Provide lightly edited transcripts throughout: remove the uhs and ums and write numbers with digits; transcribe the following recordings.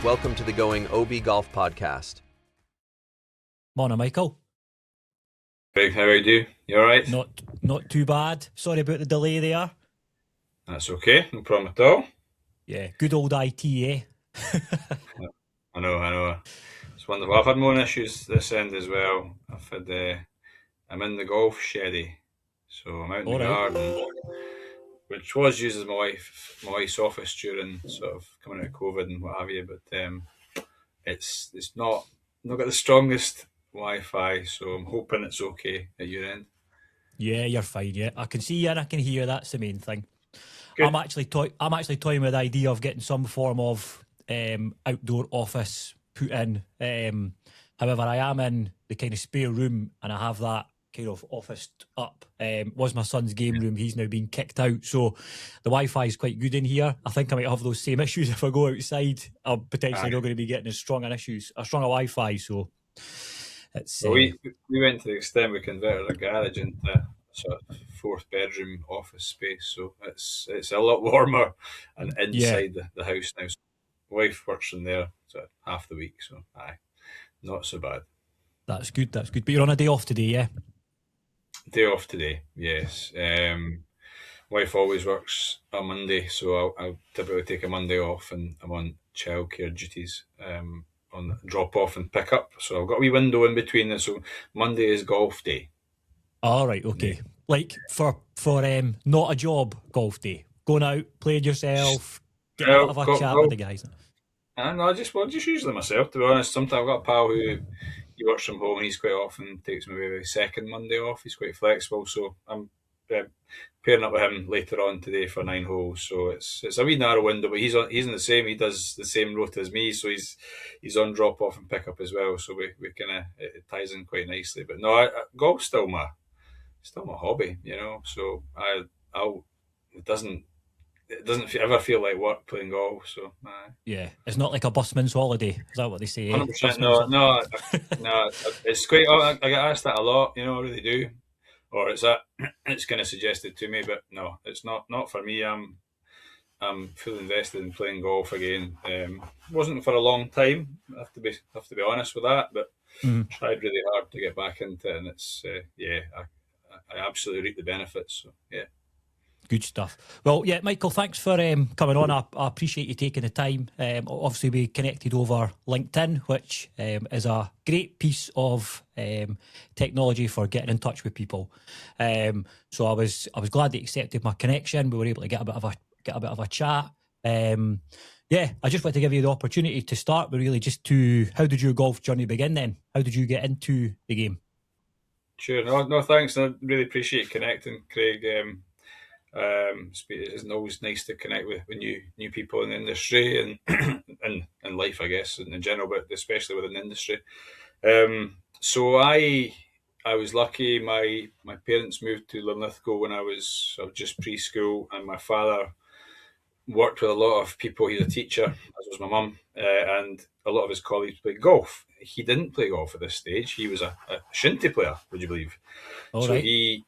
Welcome to the Going OB Golf Podcast. Morning, Michael. Greg, how are you? You all right? Not too bad. Sorry about the delay there. That's okay, no problem at all. Yeah, good old IT, eh? I know. It's wonderful. I've had my own issues this end as well. I'm in the golf sheddy, so I'm out in the garden, which was used as my wife's office during sort of coming out of COVID and what have you. But it's not got the strongest Wi-Fi, so I'm hoping it's okay at your end. Yeah, you're fine. Yeah, I can see you and I can hear. That's the main thing. Good. I'm actually toying with the idea of getting some form of outdoor office put in. However, I am in the kind of spare room and I have that kind of office up. Was my son's game room. He's now been kicked out, so the Wi-Fi is quite good in here. I think I might have those same issues if I go outside. I'm potentially not going to be getting as stronger Wi-Fi. So it's. Well, we went to the extent we converted a garage into a sort of 4th bedroom office space, so it's a lot warmer and inside the house now. So wife works in there sort of half the week, so not so bad. That's good. But you're on a day off today, yeah? Day off today, yes. Wife always works on Monday, so I'll typically take a Monday off, and I'm on childcare duties on drop off and pick up. So I've got a wee window in between this. So Monday is golf day. All right, okay. Yeah. Like for not a job golf day, going out, playing yourself, get a bit of a chat with the guys. No, just usually myself, to be honest. Sometimes I've got a pal who he works from home and he's quite often takes maybe a second Monday off. He's quite flexible, so I'm pairing up with him later on today for 9 holes. So it's a wee narrow window, but he's in the same. He does the same route as me, so he's on drop off and pick up as well. So we kind of it ties in quite nicely. But no, golf's still my hobby, you know. So it doesn't ever feel like work playing golf. So yeah, it's not like a busman's holiday. Is that what they say? 100%. No. It's quite. I get asked that a lot. You know, I really do. Or it's kind of suggested to me, but no, it's not for me. I'm fully invested in playing golf again. Wasn't for a long time. I have to be honest with that, but tried really hard to get back into it, and it's I absolutely reap the benefits. So yeah. Good stuff. Well, yeah, Michael, thanks for coming on. I appreciate you taking the time. Obviously, we connected over LinkedIn, which is a great piece of technology for getting in touch with people. So I was glad that you accepted my connection. We were able to get a bit of a chat. Yeah, I just want to give you the opportunity to start with really just how did your golf journey begin then? How did you get into the game? Sure. No, thanks. I really appreciate connecting, Craig. It's always nice to connect with new people in the industry and life, I guess, in general, but especially within the industry. So I was lucky. My parents moved to Linlithgow when I was just preschool, and my father worked with a lot of people. He's a teacher, as was my mum, and a lot of his colleagues played golf. He didn't play golf at this stage. He was a shinty player, would you believe? Right. He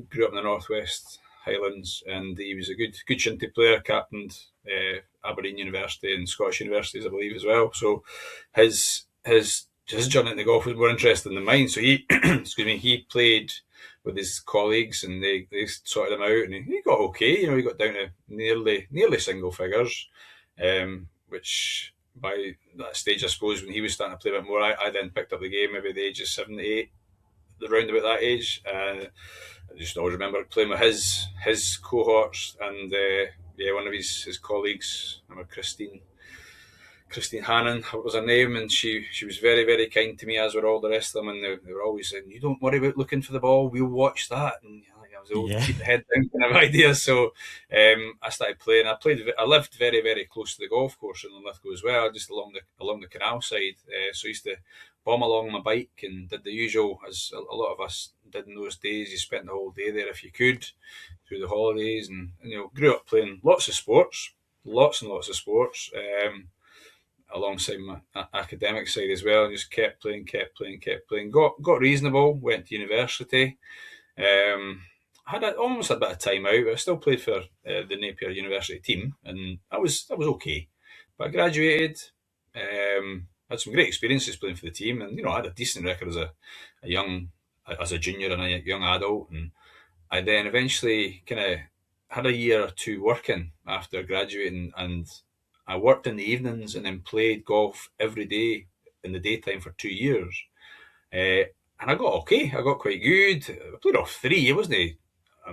grew up in the Northwest Highlands, and he was a good shinty player, captained Aberdeen University and Scottish Universities, I believe, as well. So his journey into golf was more interesting than mine. So he he played with his colleagues, and they sorted him out, and he got okay. You know, he got down to nearly single figures, which by that stage, I suppose, when he was starting to play a bit more, I then picked up the game maybe at the age of 7 to 8, around about that age. I just always remember playing with his cohorts, and one of his colleagues, Christine Hannon was her name, and she was very, very kind to me, as were all the rest of them, and they were always saying, "You don't worry about looking for the ball, we'll watch that." And I was able to keep the head down kind of idea. So I started playing. I lived very, very close to the golf course in Linlithgow as well, just along the canal side. So I used to bomb along my bike and did the usual, as a lot of us did in those days. You spent the whole day there if you could through the holidays, and grew up playing lots and lots of sports. Alongside my academic side as well, and just kept playing. Got reasonable. Went to university. Almost had a bit of time out, but I still played for the Napier University team, and I was okay. But I graduated, Had some great experiences playing for the team, and I had a decent record as a junior and a young adult, and I then eventually kind of had a year or two working after graduating, and I worked in the evenings and then played golf every day in the daytime for 2 years. And I got okay. I got quite good. I played off three. It wasn't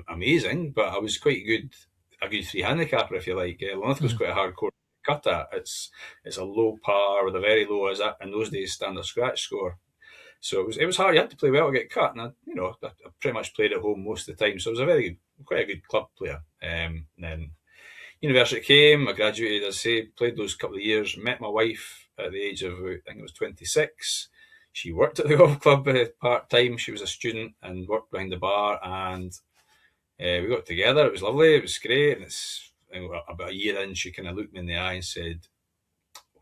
amazing, but I was quite good. A good three handicapper, if you like. Linlithgow's quite a hard course to cut at. It's a low par with a very low, as in those days, standard scratch score. So it was hard. You had to play well to get cut, and I pretty much played at home most of the time. So I was quite a good club player. And then university came. I graduated. As I say, played those couple of years. Met my wife at the age of, I think it was 26. She worked at the golf club part time. She was a student and worked behind the bar, and we got together. It was lovely. It was great. And about a year in, she kind of looked me in the eye and said,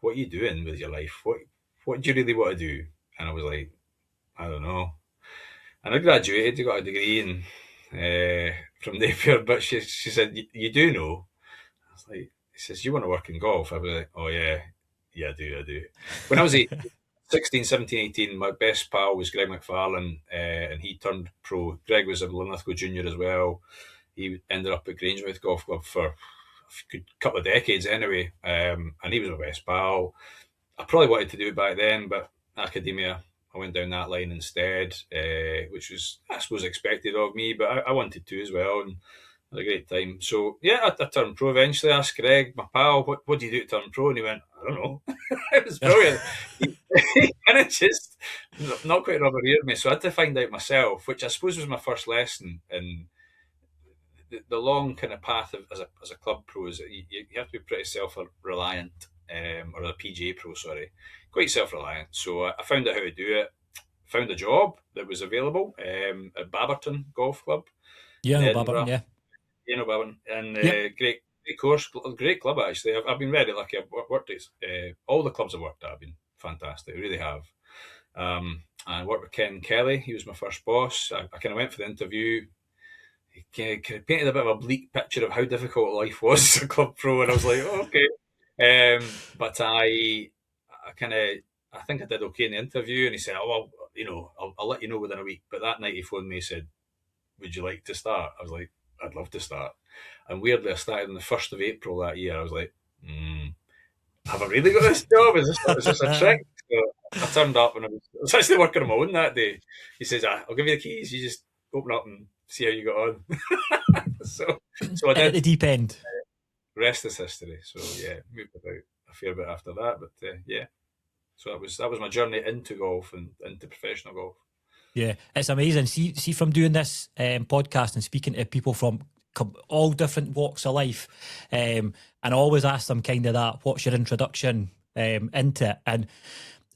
"What are you doing with your life? What do you really want to do?" And I was like, "I don't know." And I graduated. I got a degree from Napier. But she said, "You do know." I was like, "He says, you want to work in golf?" I was like, "Oh yeah, I do." When I was 16, 17, 18, my best pal was Greg McAllan, and he turned pro. Greg was a Linlithgow junior as well. He ended up at Grangemouth Golf Club for a good couple of decades anyway, and he was my best pal. I probably wanted to do it back then, but academia, I went down that line instead, which was, I suppose, expected of me, but I wanted to as well, and had a great time. So, yeah, I turned pro eventually. I asked Greg, my pal, what do you do to turn pro? And he went, "I don't know." It was brilliant. He kind of just not quite rubber-eared me, so I had to find out myself, which I suppose was my first lesson in the long kind of path as a club pro. Is that you have to be pretty self-reliant, or a PGA Pro, sorry, quite self-reliant. So I found out how to do it. Found a job that was available at Baberton Golf Club Yeah, in no, Edinburgh. Baberton, yeah. Baberton, and Yep. great course, great club actually. I've been very lucky. I've worked at all the clubs I've worked at have been fantastic. I really have. I worked with Ken Kelly. He was my first boss. I kind of went for the interview. He kind of painted a bit of a bleak picture of how difficult life was as a club pro, and I was like, "Oh, okay." But I think I did okay in the interview, and he said, "Oh, well, I'll let you know within a week." But that night he phoned me and said, "Would you like to start?" I was like, "I'd love to start." And weirdly, I started on the 1st of April that year. I was like, "Have I really got this job? Is this a trick?" So I turned up, and I was actually working on my own that day. He says, "I'll give you the keys. You just open up and see how you got on." so I And at did. the deep end. Rest is history. So yeah, moved about a fair bit after that, but yeah. So that was my journey into golf and into professional golf. Yeah, it's amazing. See, from doing this podcast and speaking to people from all different walks of life, and I always ask them kind of that, what's your introduction into it? And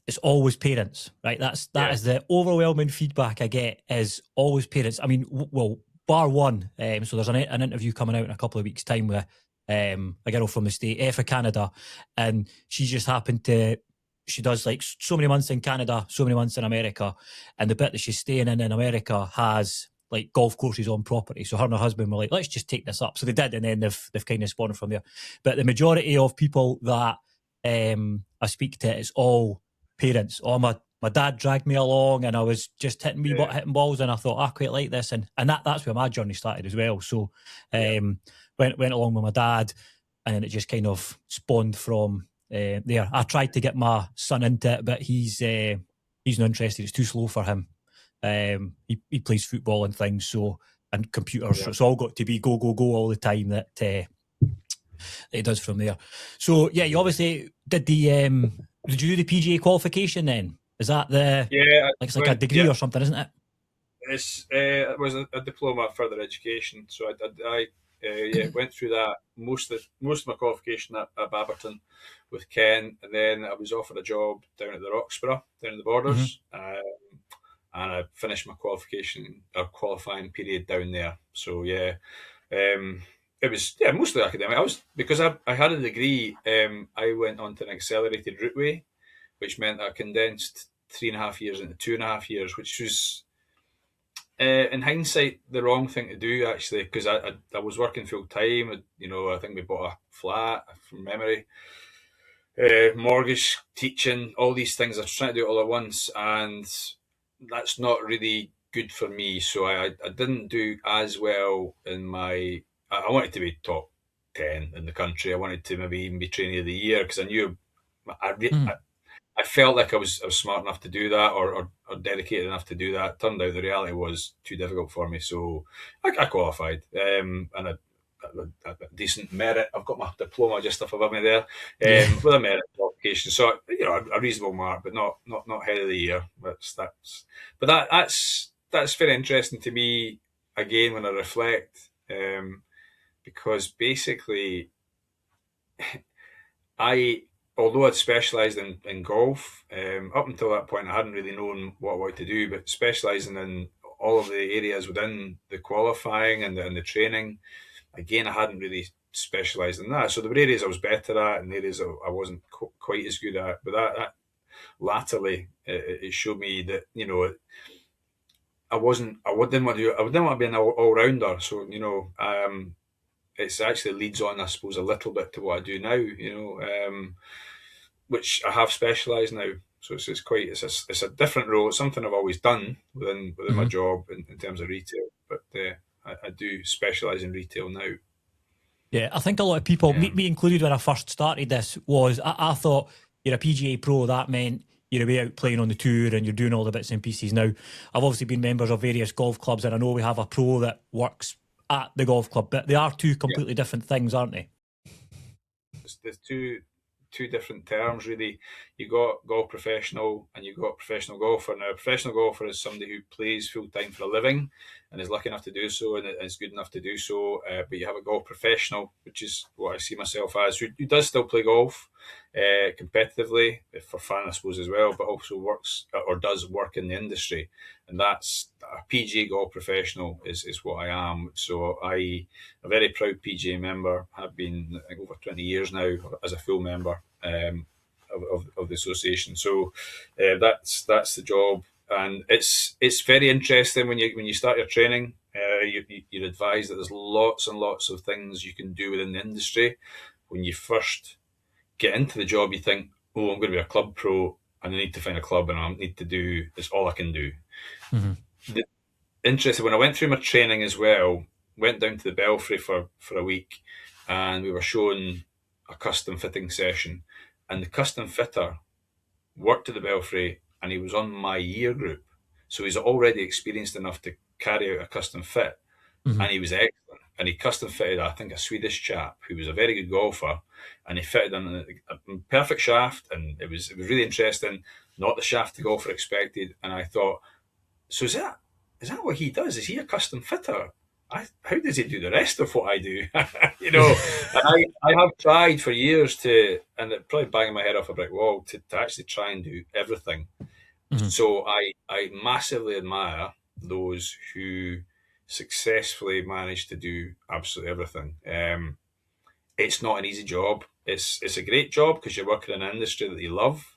it's always parents, right? That is the overwhelming feedback I get, is always parents. I mean, well, bar one. So there's an interview coming out in a couple of weeks' time with a girl from the state, for Canada, and she just happened to. She does like so many months in Canada, so many months in America, and the bit that she's staying in America has like golf courses on property. So her and her husband were like, "Let's just take this up." So they did, and then they've kind of spawned from there. But the majority of people that I speak to, it's all parents. Oh, my dad dragged me along, and I was just hitting balls, and I thought, I quite like this, and that's where my journey started as well. So went along with my dad, and then it just kind of spawned from there. I tried to get my son into it, but he's not interested. It's too slow for him. He plays football and things, and computers. So it's all got to be go all the time. That it does from there. So yeah, you obviously did the. Did you do the PGA qualification then? Is that it's like a degree or something, isn't it? It was a diploma of further education. So I went through that most of my qualification at Baberton with Ken, and then I was offered a job down at the Roxburgh, down in the Borders, and I finished my qualifying period down there. So yeah, it was mostly academic. Because I had a degree. I went on to an accelerated routeway, which meant I condensed 3.5 years into 2.5 years, which was, in hindsight, the wrong thing to do, actually, because I was working full time. I think we bought a flat from memory. mortgage, teaching, all these things. I was trying to do it all at once, and that's not really good for me. So I didn't do as well in my. I wanted to be top 10 in the country. I wanted to maybe even be trainee of the year, because I knew I felt like I was smart enough to do that, or dedicated enough to do that. Turned out the reality was too difficult for me, so I qualified, and a decent merit. I've got my diploma just up above me there, with a merit qualification. So a reasonable mark, but not head of the year. That's very interesting to me. Again, when I reflect, because basically, although I'd specialised in golf, up until that point I hadn't really known what I wanted to do, but specialising in all of the areas within the qualifying and the training, again, I hadn't really specialised in that. So there were areas I was better at and areas I wasn't quite as good at. But that latterly, it showed me that, I didn't want to be an all-rounder. So, it's actually leads on, I suppose, a little bit to what I do now, which I have specialised now. So it's a different role. It's something I've always done within my job in terms of retail, but I do specialise in retail now. Yeah, I think a lot of people, me included, when I first started this, was I thought you're a PGA Pro, that meant you're away out playing on the tour and you're doing all the bits and pieces. Now, I've obviously been members of various golf clubs, and I know we have a pro that works at the golf club, but they are two completely different things, aren't they? There's two different terms, really. You got golf professional and you got professional golfer. Now, a professional golfer is somebody who plays full time for a living and is lucky enough to do so and is good enough to do so. But you have a golf professional, which is what I see myself as, who does still play golf competitively for fun, I suppose, as well, but also works or does work in the industry. And that's a PGA golf professional is what I am. So I'm a very proud PGA member, have been, I think, over 20 years now as a full member of the association. So that's the job, and it's very interesting when you start your training. You're advised that there's lots and lots of things you can do within the industry. When you first get into the job, you think, oh, I'm going to be a club pro and I need to find a club and I need to do this, all I can do. Interesting, when I went through my training as well, went down to the Belfry for a week, and we were shown a custom fitting session, and the custom fitter worked at the Belfry and he was on my year group, so he's already experienced enough to carry out a custom fit, and he was excellent, and he custom fitted, I think, a Swedish chap who was a very good golfer, and he fitted in a perfect shaft, and it was really interesting, not the shaft the golfer expected. And I thought, so is that what he does? Is he a custom fitter? How does he do the rest of what I do? And I have tried for years and it probably banging my head off a brick wall, to actually try and do everything. So I massively admire those who successfully manage to do absolutely everything. It's not an easy job. It's a great job because you're working in an industry that you love,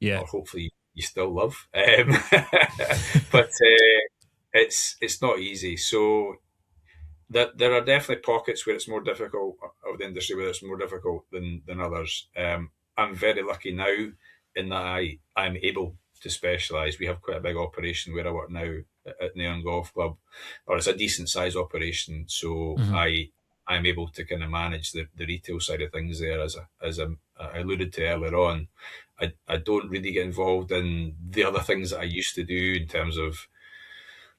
or hopefully you still love. But it's not easy. So that there are definitely pockets where it's more difficult, of the industry where it's more difficult than others. I'm very lucky now in that I'm able to specialise. We have quite a big operation where I work now at Nairn Golf Club, or it's a decent sized operation. So I'm able to kind of manage the retail side of things there, as I alluded to earlier on. I don't really get involved in the other things that I used to do in terms of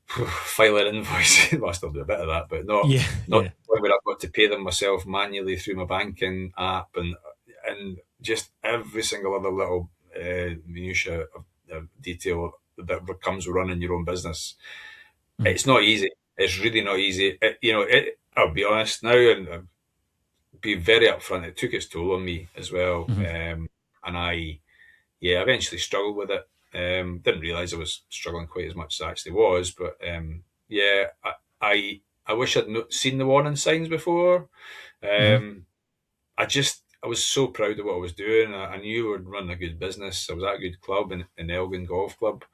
filing invoices. Well, I still do a bit of that, but not where I've got to pay them myself manually through my banking app, and just every single other little minutiae of detail that comes with running your own business. It's not easy. It's really not easy. I'll be honest now, and be very upfront. It took its toll on me as well, and I eventually struggled with it. Didn't realise I was struggling quite as much as I actually was, but I wish I'd seen the warning signs before. I was so proud of what I was doing. I knew I would run a good business. I was at a good club in Elgin Golf Club.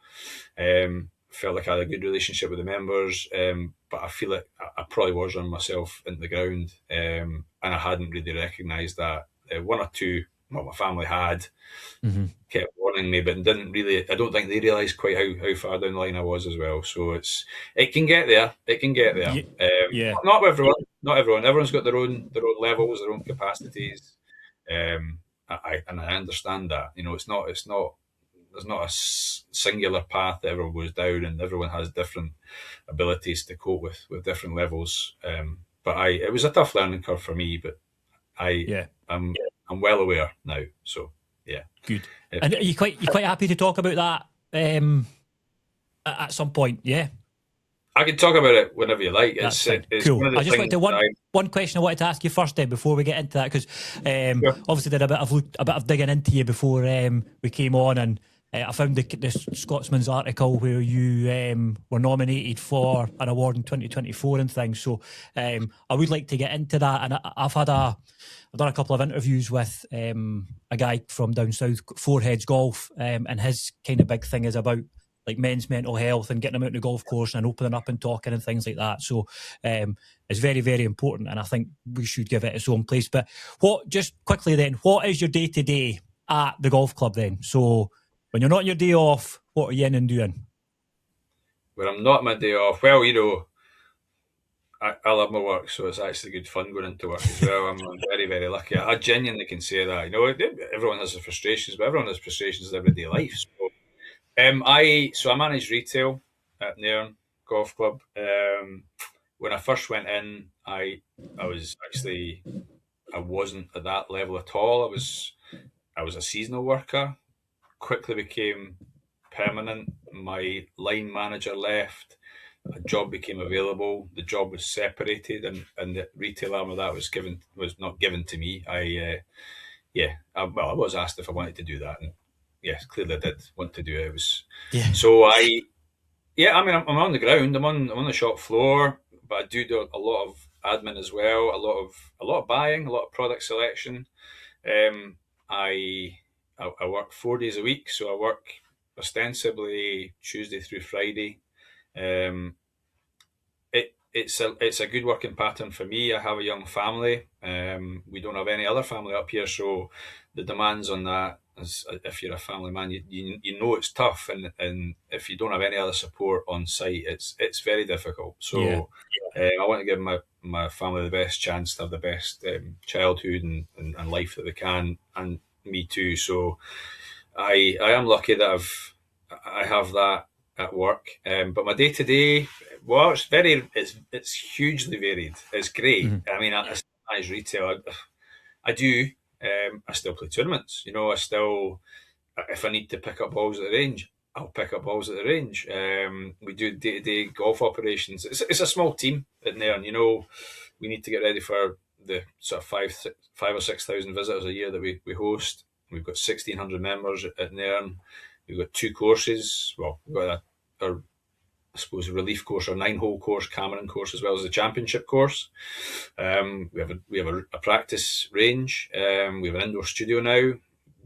Felt like I had a good relationship with the members, but I feel like I probably was running myself into the ground, and I hadn't really recognised that. One or two my family had Mm-hmm. kept warning me, but didn't really. I don't think they realised quite how far down the line I was as well. So it can get there. It can get there. Yeah. Yeah. Not everyone. Not everyone. Everyone's got their own levels, their own capacities. And I understand that. It's not. There's not a singular path that everyone goes down, and everyone has different abilities to cope with different levels. But it was a tough learning curve for me, but Yeah. I'm well aware now. So yeah, good. And are you quite happy to talk about that at some point? Yeah. I can talk about it whenever you like. That's It's cool. one of the I just wanted things one question I wanted to ask you first, then, before we get into that, because obviously did a bit of digging into you before we came on, and I found the Scotsman's article where you were nominated for an award in 2024 and things. So I would like to get into that, and I've done a couple of interviews with a guy from down south, Foreheads Golf, and his kind of big thing is about like men's mental health and getting them out on the golf course and opening up and talking and things like that. So it's very, very important, and I think we should give it its own place. But just quickly then, what is your day-to-day at the golf club then? So when you're not on your day off, what are you in and doing? When I'm not on my day off, well, I love my work, so it's actually good fun going into work as well. I'm very, very lucky. I genuinely can say that. Everyone has their frustrations, but everyone has frustrations in everyday life. So I manage retail at Nairn Golf Club. When I first went in, I wasn't at that level at all. I was a seasonal worker. Quickly became permanent. My line manager left. A job became available. The job was separated, and the retail arm of that was not given to me. I was asked if I wanted to do that, and yes, clearly I did want to do it. It was so I'm on the ground. I'm on the shop floor, but I do a lot of admin as well. A lot of buying, a lot of product selection. I work 4 days a week, so I work ostensibly Tuesday through Friday. It's a good working pattern for me. I have a young family. We don't have any other family up here, so the demands on that, if you're a family man, you know it's tough, and if you don't have any other support on site, it's very difficult. So I want to give my family the best chance to have the best childhood and life that they can, and me too. So I am lucky that I have that at work. But my day to day, well, it's hugely varied. It's great. Mm-hmm. I mean, I manage retail. I do. I still play tournaments. I still, if I need to pick up balls at the range, I'll pick up balls at the range. We do day-to-day golf operations. It's a small team at Nairn. We need to get ready for the sort of 5 or 6,000 visitors a year that we host. We've got 1,600 members at Nairn. We've got 2 courses. Well, we've got our a relief course, our 9-hole course, Cameron course, as well as the championship course. We have a practice range. We have an indoor studio now.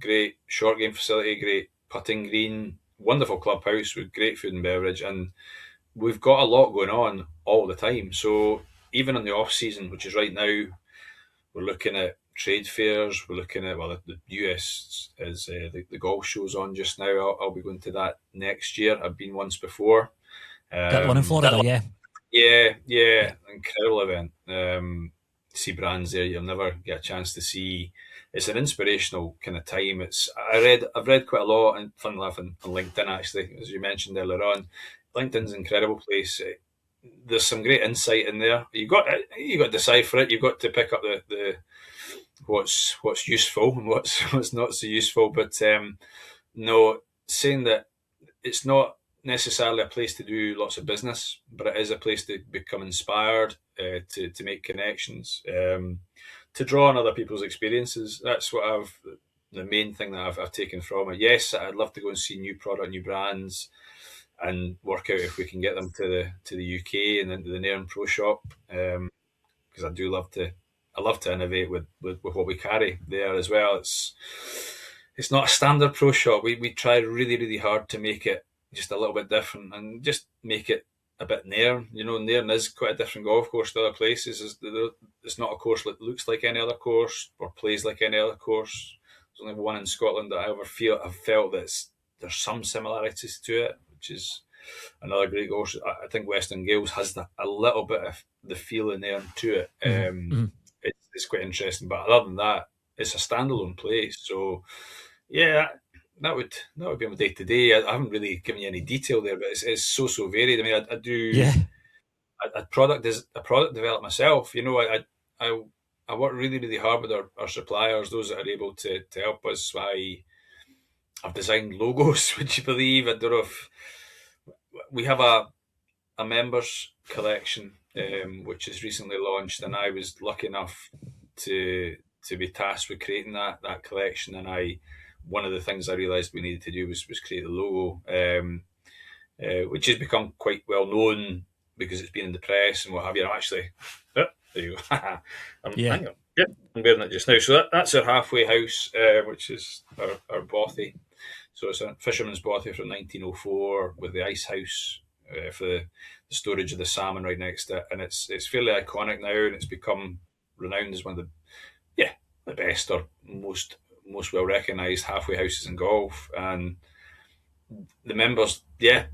Great short game facility, great putting green, wonderful clubhouse with great food and beverage, and we've got a lot going on all the time. So even in the off season, which is right now, we're looking at trade fairs. We're looking at the US is the golf show's on just now. I'll be going to that next year. I've been once before. That one in Florida, yeah, incredible event. See brands there you'll never get a chance to see. It's an inspirational kind of time. I've read quite a lot, and fun enough on LinkedIn actually, as you mentioned earlier on. LinkedIn's an incredible place. There's some great insight in there. You got to decipher it. You've got to pick up the what's useful and what's not so useful. But no, saying that it's not necessarily a place to do lots of business, but it is a place to become inspired, to make connections, to draw on other people's experiences. That's the main thing that I've taken from it. Yes, I'd love to go and see new product, new brands, and work out if we can get them to the UK and into the Nairn Pro Shop, because I do love to. I love to innovate with what we carry there as well. It's not a standard pro shop. We try really, really hard to make it just a little bit different and just make it a bit Nairn. Nairn is quite a different golf course to other places. It's not a course that looks like any other course or plays like any other course. only one in Scotland that I've felt that there's some similarities to it, which is another great course. I think Western Gales has a little bit of the feeling there to it. It's quite interesting, but other than that, it's a standalone place. So yeah, that would be my day to day. I haven't really given you any detail there, but it's so varied. I mean, I do. I product develop myself. I work really, really hard with our suppliers, those that are able to help us. I've designed logos. Would you believe? I don't know if we have a members collection, which is recently launched, and I was lucky enough to be tasked with creating that collection. And one of the things I realised we needed to do was create a logo, which has become quite well known because it's been in the press and what have you. I'm actually, there you go. Hang on. Yep, I'm wearing it just now. So that's our halfway house, which is our bothy. So it's a fisherman's bothy from 1904 with the ice house for the storage of the salmon right next to it, and it's fairly iconic now, and it's become renowned as one of the best or most well recognised halfway houses in golf. And the members, they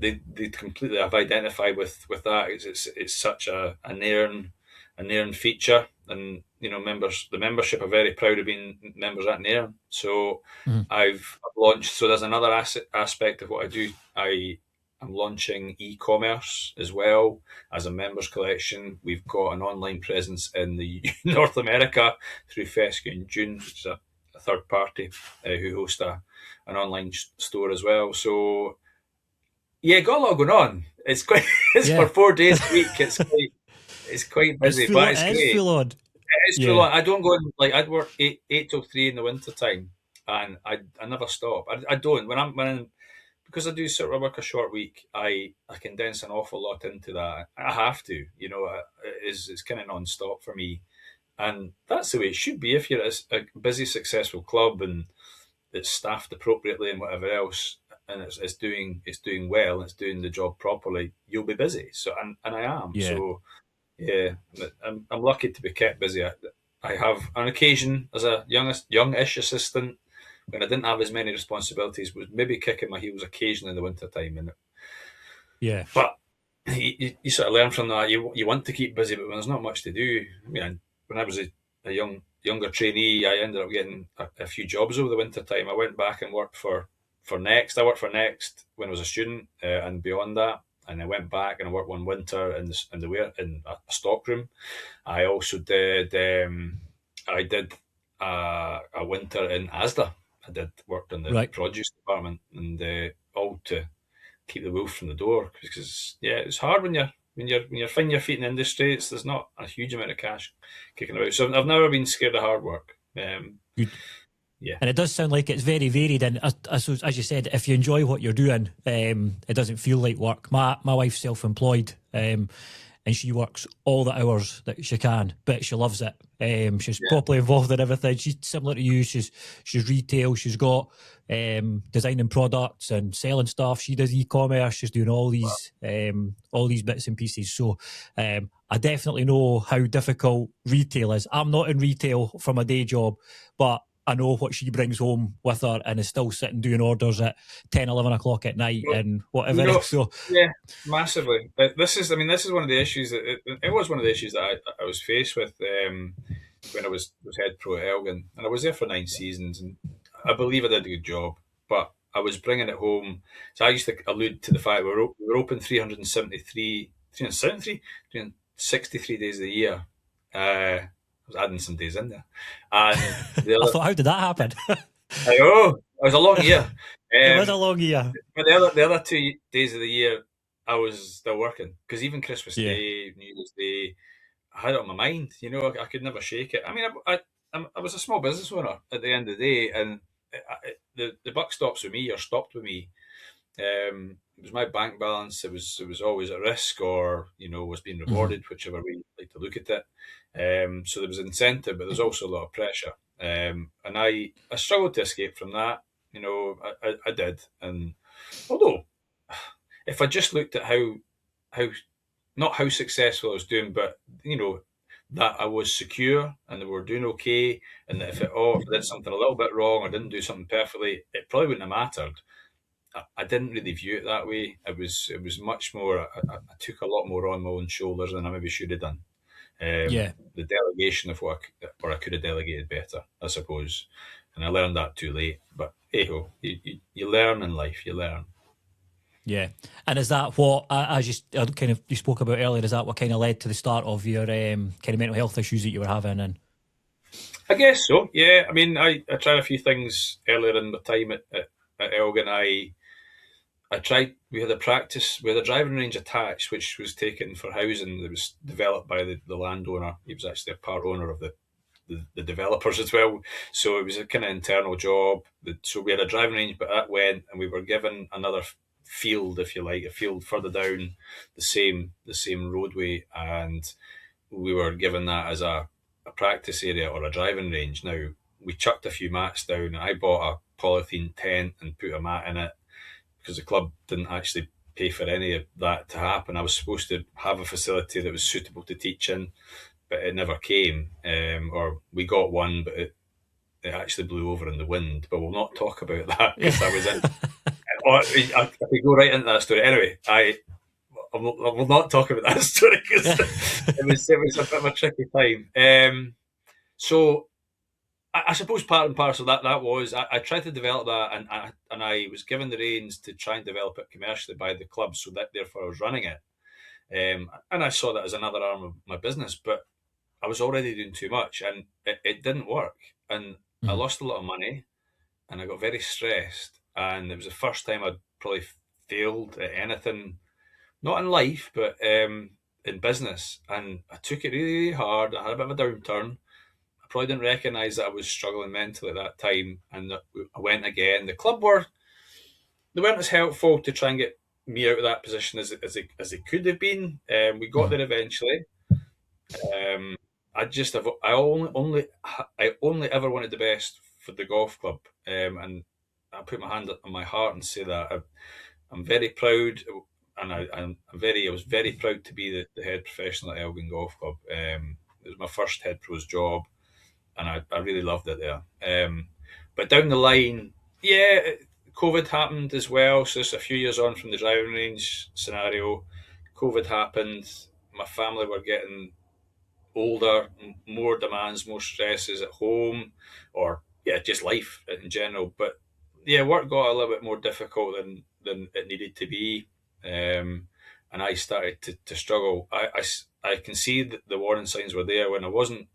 completely have identified with that. It's such a Nairn feature, and the membership are very proud of being members at Nairn. So I've launched. So there's another aspect of what I do. I'm launching e-commerce as well as a members collection. We've got an online presence in the North America through Fescue in June, which is a third party who host an online store as well. So got a lot going on. It's for 4 days a week. It's quite busy, but it's great. It's full on. It's full on. I don't go in, I'd work 8 till 3 in the winter time, and I never stop. I don't because I do sort of work a short week. I condense an awful lot into that. I have to, it's kind of non-stop for me, and that's the way it should be. If you're at a busy, successful club and it's staffed appropriately and whatever else, and it's doing well, it's doing the job properly, you'll be busy. So and I am. Yeah. So I'm lucky to be kept busy. I have on occasion as a youngish assistant, when I didn't have as many responsibilities, was maybe kicking my heels occasionally in the winter time. But you sort of learn from that. You want to keep busy, but when there's not much to do. I mean, when I was a younger trainee, I ended up getting a few jobs over the winter time. I went back and worked for Next. I worked for Next when I was a student and beyond that. And I went back and I worked one winter in a stockroom. I also did. I did a winter in Asda. I worked in the produce department, and all to keep the wolf from the door, because it's hard when you're finding your feet in the industry. There's not a huge amount of cash kicking about. So I've never been scared of hard work. Yeah. And it does sound like it's very varied. And as you said, if you enjoy what you're doing, it doesn't feel like work. My wife's self-employed, and she works all the hours that she can, but she loves it. She's properly involved in everything. She's similar to you. She's retail. She's got designing products and selling stuff. She does e-commerce. She's doing all these bits and pieces. So I definitely know how difficult retail is. I'm not in retail from a day job, but I know what she brings home with her and is still sitting doing orders at 10, 11 o'clock at night and whatever else. So massively. This is one of the issues that it was one of the issues that I was faced with when I was head pro at Elgin, and I was there for 9 seasons, and I believe I did a good job, but I was bringing it home. So I used to allude to the fact we were open 363 days of the year. I was adding some days in there. And I thought, how did that happen? I know. It was a long year. It was a long year. But the other 2 days of the year, I was still working. Because even Christmas Day, New Year's Day, I had it on my mind. I could never shake it. I mean, I was a small business owner at the end of the day, and the buck stops with me, or stopped with me. It was my bank balance. It was always at risk, or was being rewarded, whichever way you like to look at it. So there was incentive, but there's also a lot of pressure. And I struggled to escape from that. I did. And although, if I just looked at how not how successful I was doing, but that I was secure and that we were doing okay, and that if I did something a little bit wrong or didn't do something perfectly, it probably wouldn't have mattered. I didn't really view it that way. It was much more. I took a lot more on my own shoulders than I maybe should have done. Yeah. The delegation of or I could have delegated better, I suppose, and I learned that too late. But hey ho, you learn in life. You learn. Yeah, and is that what, as you spoke about earlier, is that what kind of led to the start of your kind of mental health issues that you were having? And I guess so. Yeah. I mean, I tried a few things earlier in my time at Elgin. I tried. We had a driving range attached, which was taken for housing. That was developed by the landowner. He was actually a part owner of the developers as well. So it was a kind of internal job. So we had a driving range, but that went, and we were given another field, if you like, a field further down the same roadway, and we were given that as a practice area or a driving range. Now we chucked a few mats down. I bought a polythene tent and put a mat in it because the club didn't actually pay for any of that to happen. I was supposed to have a facility that was suitable to teach in, but it never came. Or we got one, but it actually blew over in the wind. But we'll not talk about that because I was in. I could go right into that story. Anyway, I will not talk about that story because it was a bit of a tricky time. So I suppose part and parcel that was I tried to develop that, and I was given the reins to try and develop it commercially by the club, so that therefore I was running it, and I saw that as another arm of my business, but I was already doing too much, and it didn't work, and I lost a lot of money, and I got very stressed, and it was the first time I'd probably failed at anything, not in life, but in business, and I took it really, really hard. I had a bit of a downturn. Probably didn't recognise that I was struggling mentally at that time, and I went again. The club they weren't as helpful to try and get me out of that position as they could have been. We got there eventually. I only ever wanted the best for the golf club, and I put my hand on my heart and say that I'm very proud, and I was very proud to be the head professional at Elgin Golf Club. It was my first head pro's job, and I really loved it there. But down the line, yeah, COVID happened as well. So it's a few years on from the driving range scenario. COVID happened. My family were getting older, more demands, more stresses at home, or yeah, just life in general. But yeah, work got a little bit more difficult than it needed to be, and I started to struggle. I can see that the warning signs were there when I wasn't.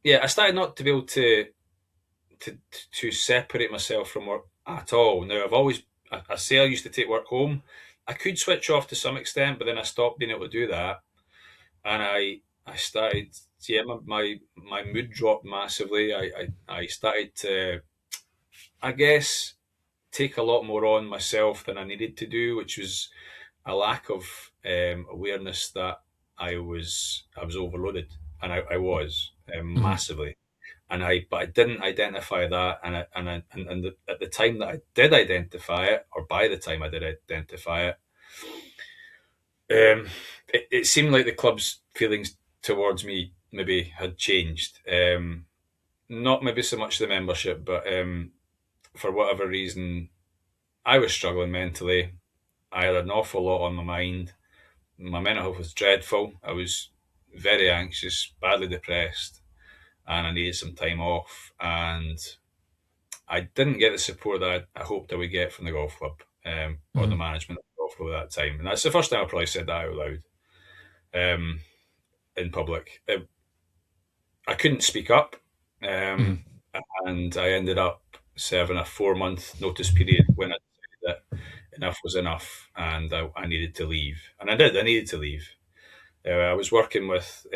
Yeah, I started not to be able to separate myself from work at all. Now I say I used to take work home. I could switch off to some extent, but then I stopped being able to do that, and I started. Yeah, my mood dropped massively. I started to, I guess, take a lot more on myself than I needed to do, which was a lack of awareness that I was overloaded, and I was massively, but I didn't identify that, at the time that I did identify it, or by the time I did identify it, it seemed like the club's feelings towards me maybe had changed. Not maybe so much the membership, but for whatever reason, I was struggling mentally. I had an awful lot on my mind. My mental health was dreadful. I was very anxious, badly depressed, and I needed some time off. And I didn't get the support that I hoped I would get from the golf club, or the management of the golf club at that time. And that's the first time I probably said that out loud, in public. I couldn't speak up, and I ended up serving a 4-month notice period when I decided that enough was enough, and I needed to leave. And I did. I needed to leave. I was working with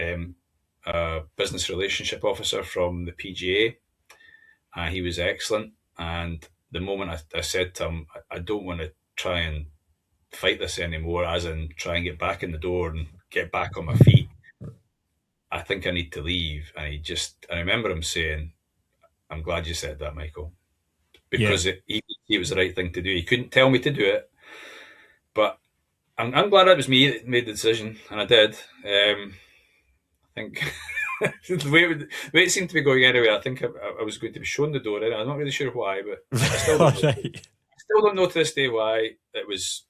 a business relationship officer from the PGA. He was excellent. And the moment I said to him, I don't want to try and fight this anymore, as in try and get back in the door and get back on my feet. I think I need to leave. And I remember him saying, I'm glad you said that, Michael, because it was the right thing to do. He couldn't tell me to do it, but I'm glad it was me that made the decision, and I did. think the way it seemed to be going anyway, I think I was going to be shown the door in. I'm not really sure why, but I still don't know. Right. Still don't know to this day why it was.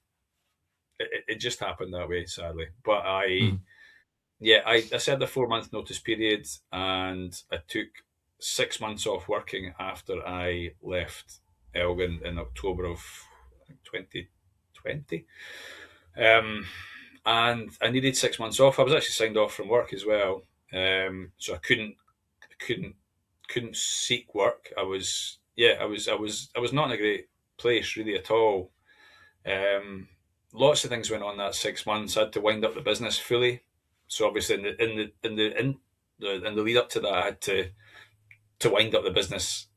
It just happened that way, sadly. But Mm. I said the 4 month notice period, and I took 6 months off working after I left Elgin in October of 2020. And I needed 6 months off. I was actually signed off from work as well, so I couldn't seek work. I was not in a great place really at all. Lots of things went on that 6 months. I had to wind up the business fully. So obviously in the lead up to that, I had to wind up the business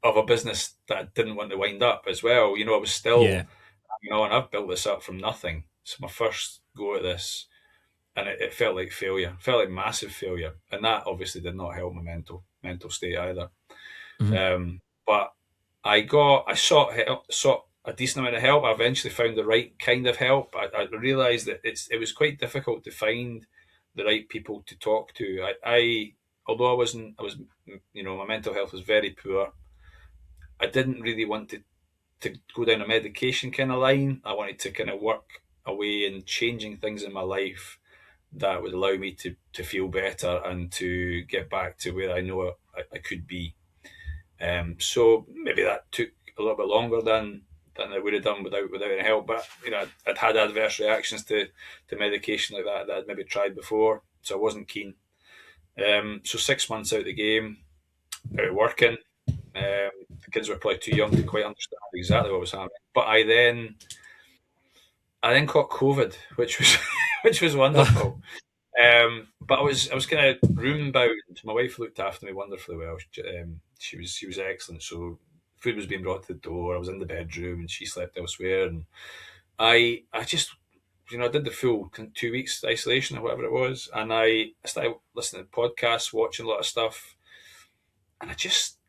of a business that I didn't want to wind up as well. I was still, Yeah. and I've built this up from nothing. It's my first go at this, and it felt like failure. It felt like massive failure, and that obviously did not help my mental state either. Mhm. But I sought help, sought a decent amount of help. I eventually found the right kind of help. I realised that it was quite difficult to find the right people to talk to. Although I was, my mental health was very poor. I didn't really want to go down a medication kind of line. I wanted to kind of work away and changing things in my life that would allow me to feel better and to get back to where I know I could be. So maybe that took a little bit longer than I would have done without any help. But I'd had adverse reactions to medication like that I'd maybe tried before, so I wasn't keen. So 6 months out of the game, out of working, the kids were probably too young to quite understand exactly what was happening. But I then caught COVID, which was which was wonderful. But I was kind of room bound. My wife looked after me wonderfully well. She was excellent. So food was being brought to the door. I was in the bedroom, and she slept elsewhere. And I just I did the full 2 weeks isolation or whatever it was, and I started listening to podcasts, watching a lot of stuff, and I just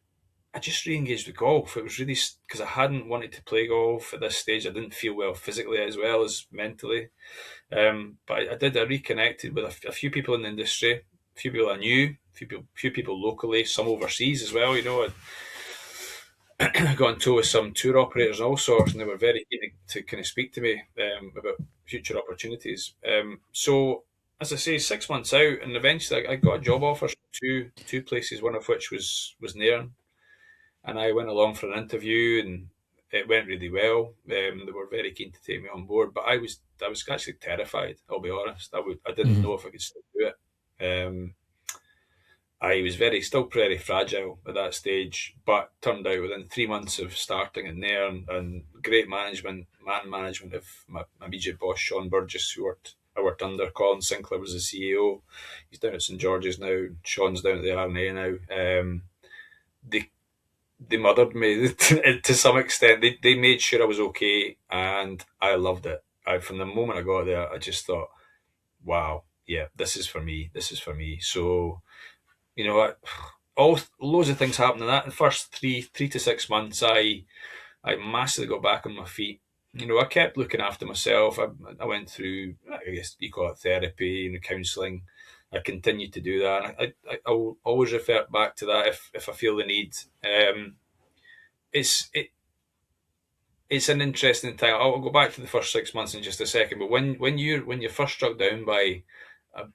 re-engaged with golf. It was really because I hadn't wanted to play golf at this stage. I didn't feel well as well as mentally. But I did. I reconnected with a few people in the industry, a few people I knew, few people locally, some overseas as well. I got on tour with some tour operators and all sorts, and they were very keen to kind of speak to me about future opportunities. So, as I say, 6 months out, and eventually I got a job offer from two places, one of which was Nairn, and I went along for an interview, and it went really well. They were very keen to take me on board, but I was actually terrified. I'll be honest. I didn't Mhm. know if I could still do it. I was still very fragile at that stage, but turned out within 3 months of starting in there and great man management of my immediate boss, Sean Burgess, I worked under. Colin Sinclair was the CEO. He's down at St George's now. Sean's down at the R&A now. They mothered me to some extent. They made sure I was okay, and I loved it. From the moment I got there, I just thought, wow, yeah, this is for me. This is for me. So, all loads of things happened in that. In the first three to 6 months, I massively got back on my feet. I kept looking after myself. I went through, I guess you call it therapy and counselling. I continued to do that. I will always refer back to that if I feel the need. It's it, it's an interesting time. I'll go back to the first 6 months in just a second. But when you're first struck down by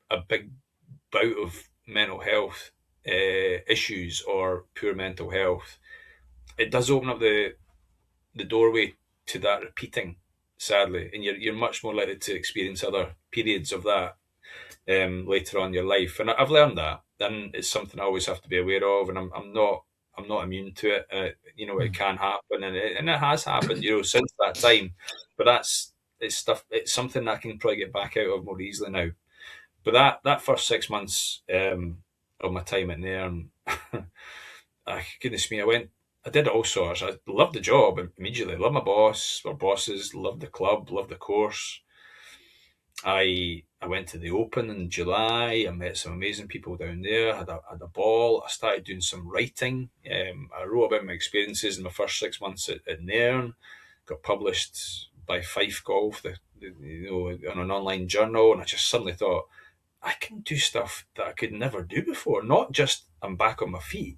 a big bout of mental health issues or poor mental health, it does open up the doorway to that repeating, sadly, and you're much more likely to experience other periods of that later on in your life. And I've learned that, and it's something I always have to be aware of. And I'm not immune to it. It can happen, and it has happened, since that time. But it's something I can probably get back out of more easily now. But that first 6 months of my time in there, and goodness me, I did all sorts. I loved the job immediately. Loved my boss, our bosses. Loved the club. Loved the course. I went to the Open in July. I met some amazing people down there. Had a ball. I started doing some writing. I wrote about my experiences in my first 6 months at Nairn. Got published by Fife Golf, on an online journal, and I just suddenly thought, I can do stuff that I could never do before. Not just I'm back on my feet.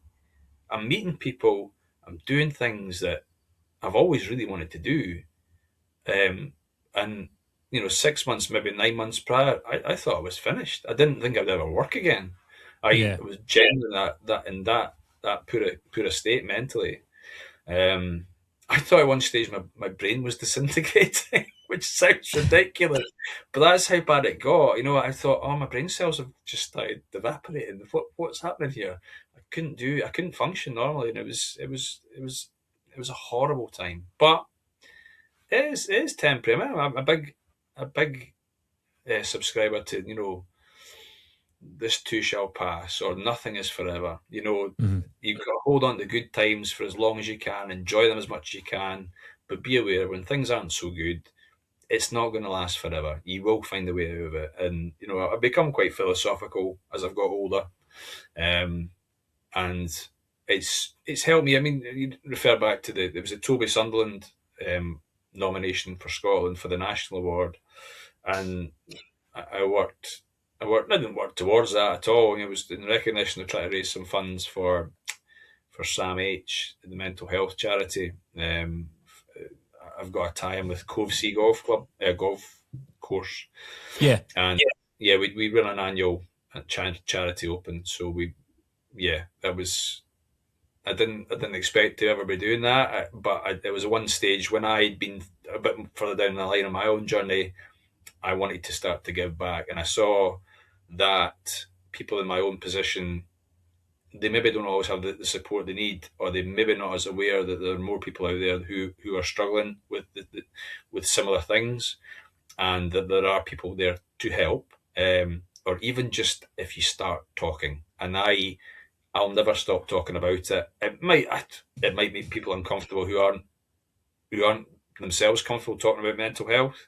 I'm meeting people. I'm doing things that I've always really wanted to do. And 6 months, maybe 9 months prior, I thought I was finished. I didn't think I'd ever work again. I Yeah. was genuinely that poor a state mentally. I thought at one stage my brain was disintegrating, which sounds ridiculous, but that's how bad it got. I thought, oh, my brain cells have just started evaporating. What's happening here? I couldn't function normally, and it was a horrible time. But it is temporary. I'm a big subscriber to this too shall pass, or nothing is forever. Mm-hmm. You've got to hold on to good times for as long as you can, enjoy them as much as you can, but be aware when things aren't so good, it's not going to last forever. You will find a way out of it. And I've become quite philosophical as I've got older, um, and it's helped me. I mean, you refer back to there was a Toby Sunderland nomination for Scotland for the national award, and I worked. I didn't work towards that at all. It was in recognition of trying to raise some funds for Sam H, the mental health charity. I've got a tie-in with Cove Sea Golf Club, golf course, Yeah. and yeah, we run an annual charity open. So that was. I didn't expect to ever be doing that, but it was one stage when I'd been a bit further down the line on my own journey. I wanted to start to give back, and I saw that people in my own position, they maybe don't always have the support they need, or they maybe not as aware that there are more people out there who are struggling with similar things, and that there are people there to help, or even just if you start talking. And I'll never stop talking about it. It might make people uncomfortable who aren't themselves comfortable talking about mental health.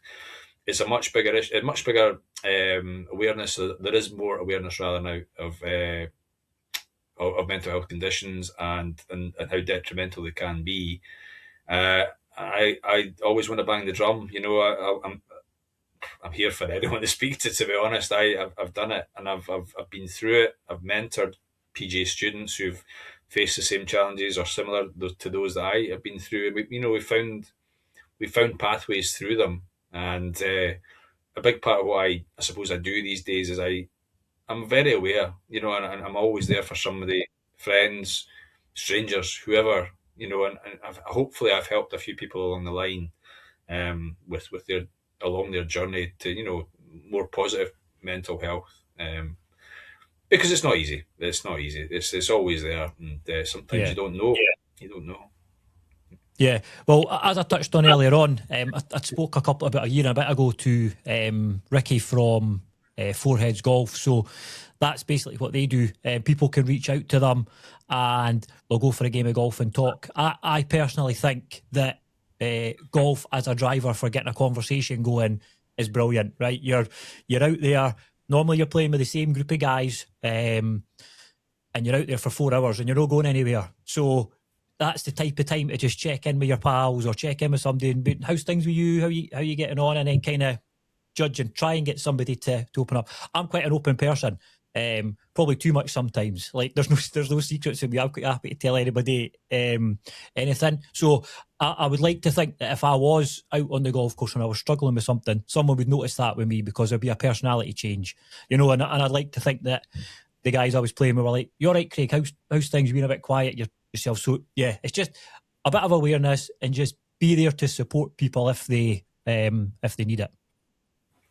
It's a much bigger issue, a much bigger awareness. There is more awareness rather now of mental health conditions and how detrimental they can be. I always want to bang the drum. I'm here for anyone to speak to. Be honest, I've done it, and I've been through it. I've mentored PGA students who've faced the same challenges or similar to those that I have been through. We found pathways through them, and a big part of what I suppose I do these days is I'm very aware, and I'm always there for somebody, friends, strangers, whoever, and hopefully I've helped a few people along the line, with their along their journey to more positive mental health, because it's not easy. It's not easy. It's always there, and sometimes Yeah. you don't know. You don't know. Yeah, well, as I touched on earlier on, I spoke about a year and a bit ago to Ricky from Foreheads Golf. So that's basically what they do. People can reach out to them and they'll go for a game of golf and talk. I personally think that golf as a driver for getting a conversation going is brilliant, right? You're out there. Normally you're playing with the same group of guys, and you're out there for 4 hours and you're not going anywhere. So that's the type of time to just check in with your pals or check in with somebody and how's things with you? How you getting on? And then kind of judge and try and get somebody to open up. I'm quite an open person, probably too much sometimes. Like there's no secrets in me. I'm quite happy to tell anybody anything. So I would like to think that if I was out on the golf course and I was struggling with something, someone would notice that with me because there'd be a personality change, and I'd like to think that the guys I was playing with were like, "You're right, Craig. How's things? You've been a bit quiet yourself." So yeah, it's just a bit of awareness and just be there to support people if they need it.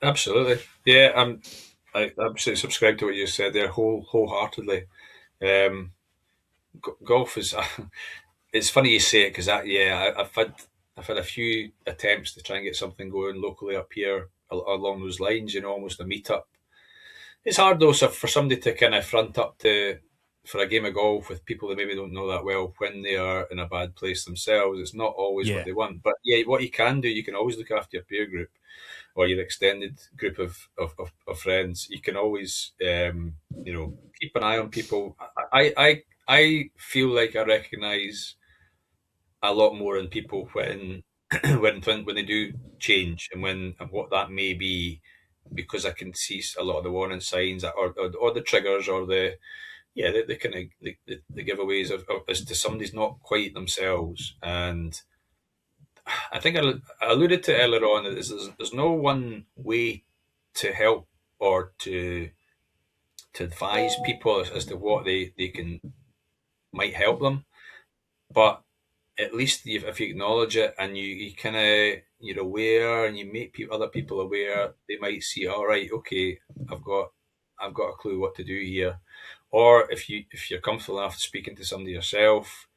Absolutely, yeah. I absolutely subscribe to what you said there, wholeheartedly. Golf is. It's funny you say it because I've had a few attempts to try and get something going locally up here along those lines. Almost a meetup. It's hard though, so for somebody to kind of front up for a game of golf with people that maybe don't know that well when they are in a bad place themselves. It's not always what they want. But yeah, what you can do, you can always look after your peer group or your extended group of friends. You can always keep an eye on people. I feel like I recognise a lot more in people when when they do change and what that may be because I can see a lot of the warning signs or the triggers or the kind of the giveaways of as to somebody's not quite themselves. And I think I alluded to earlier on that there's no one way to help or to advise people as to what they can might help them, but at least if you acknowledge it and you kind of you're aware and you make other people aware, they might see, all right, okay, I've got a clue what to do here. Or if you're comfortable enough speaking to somebody yourself,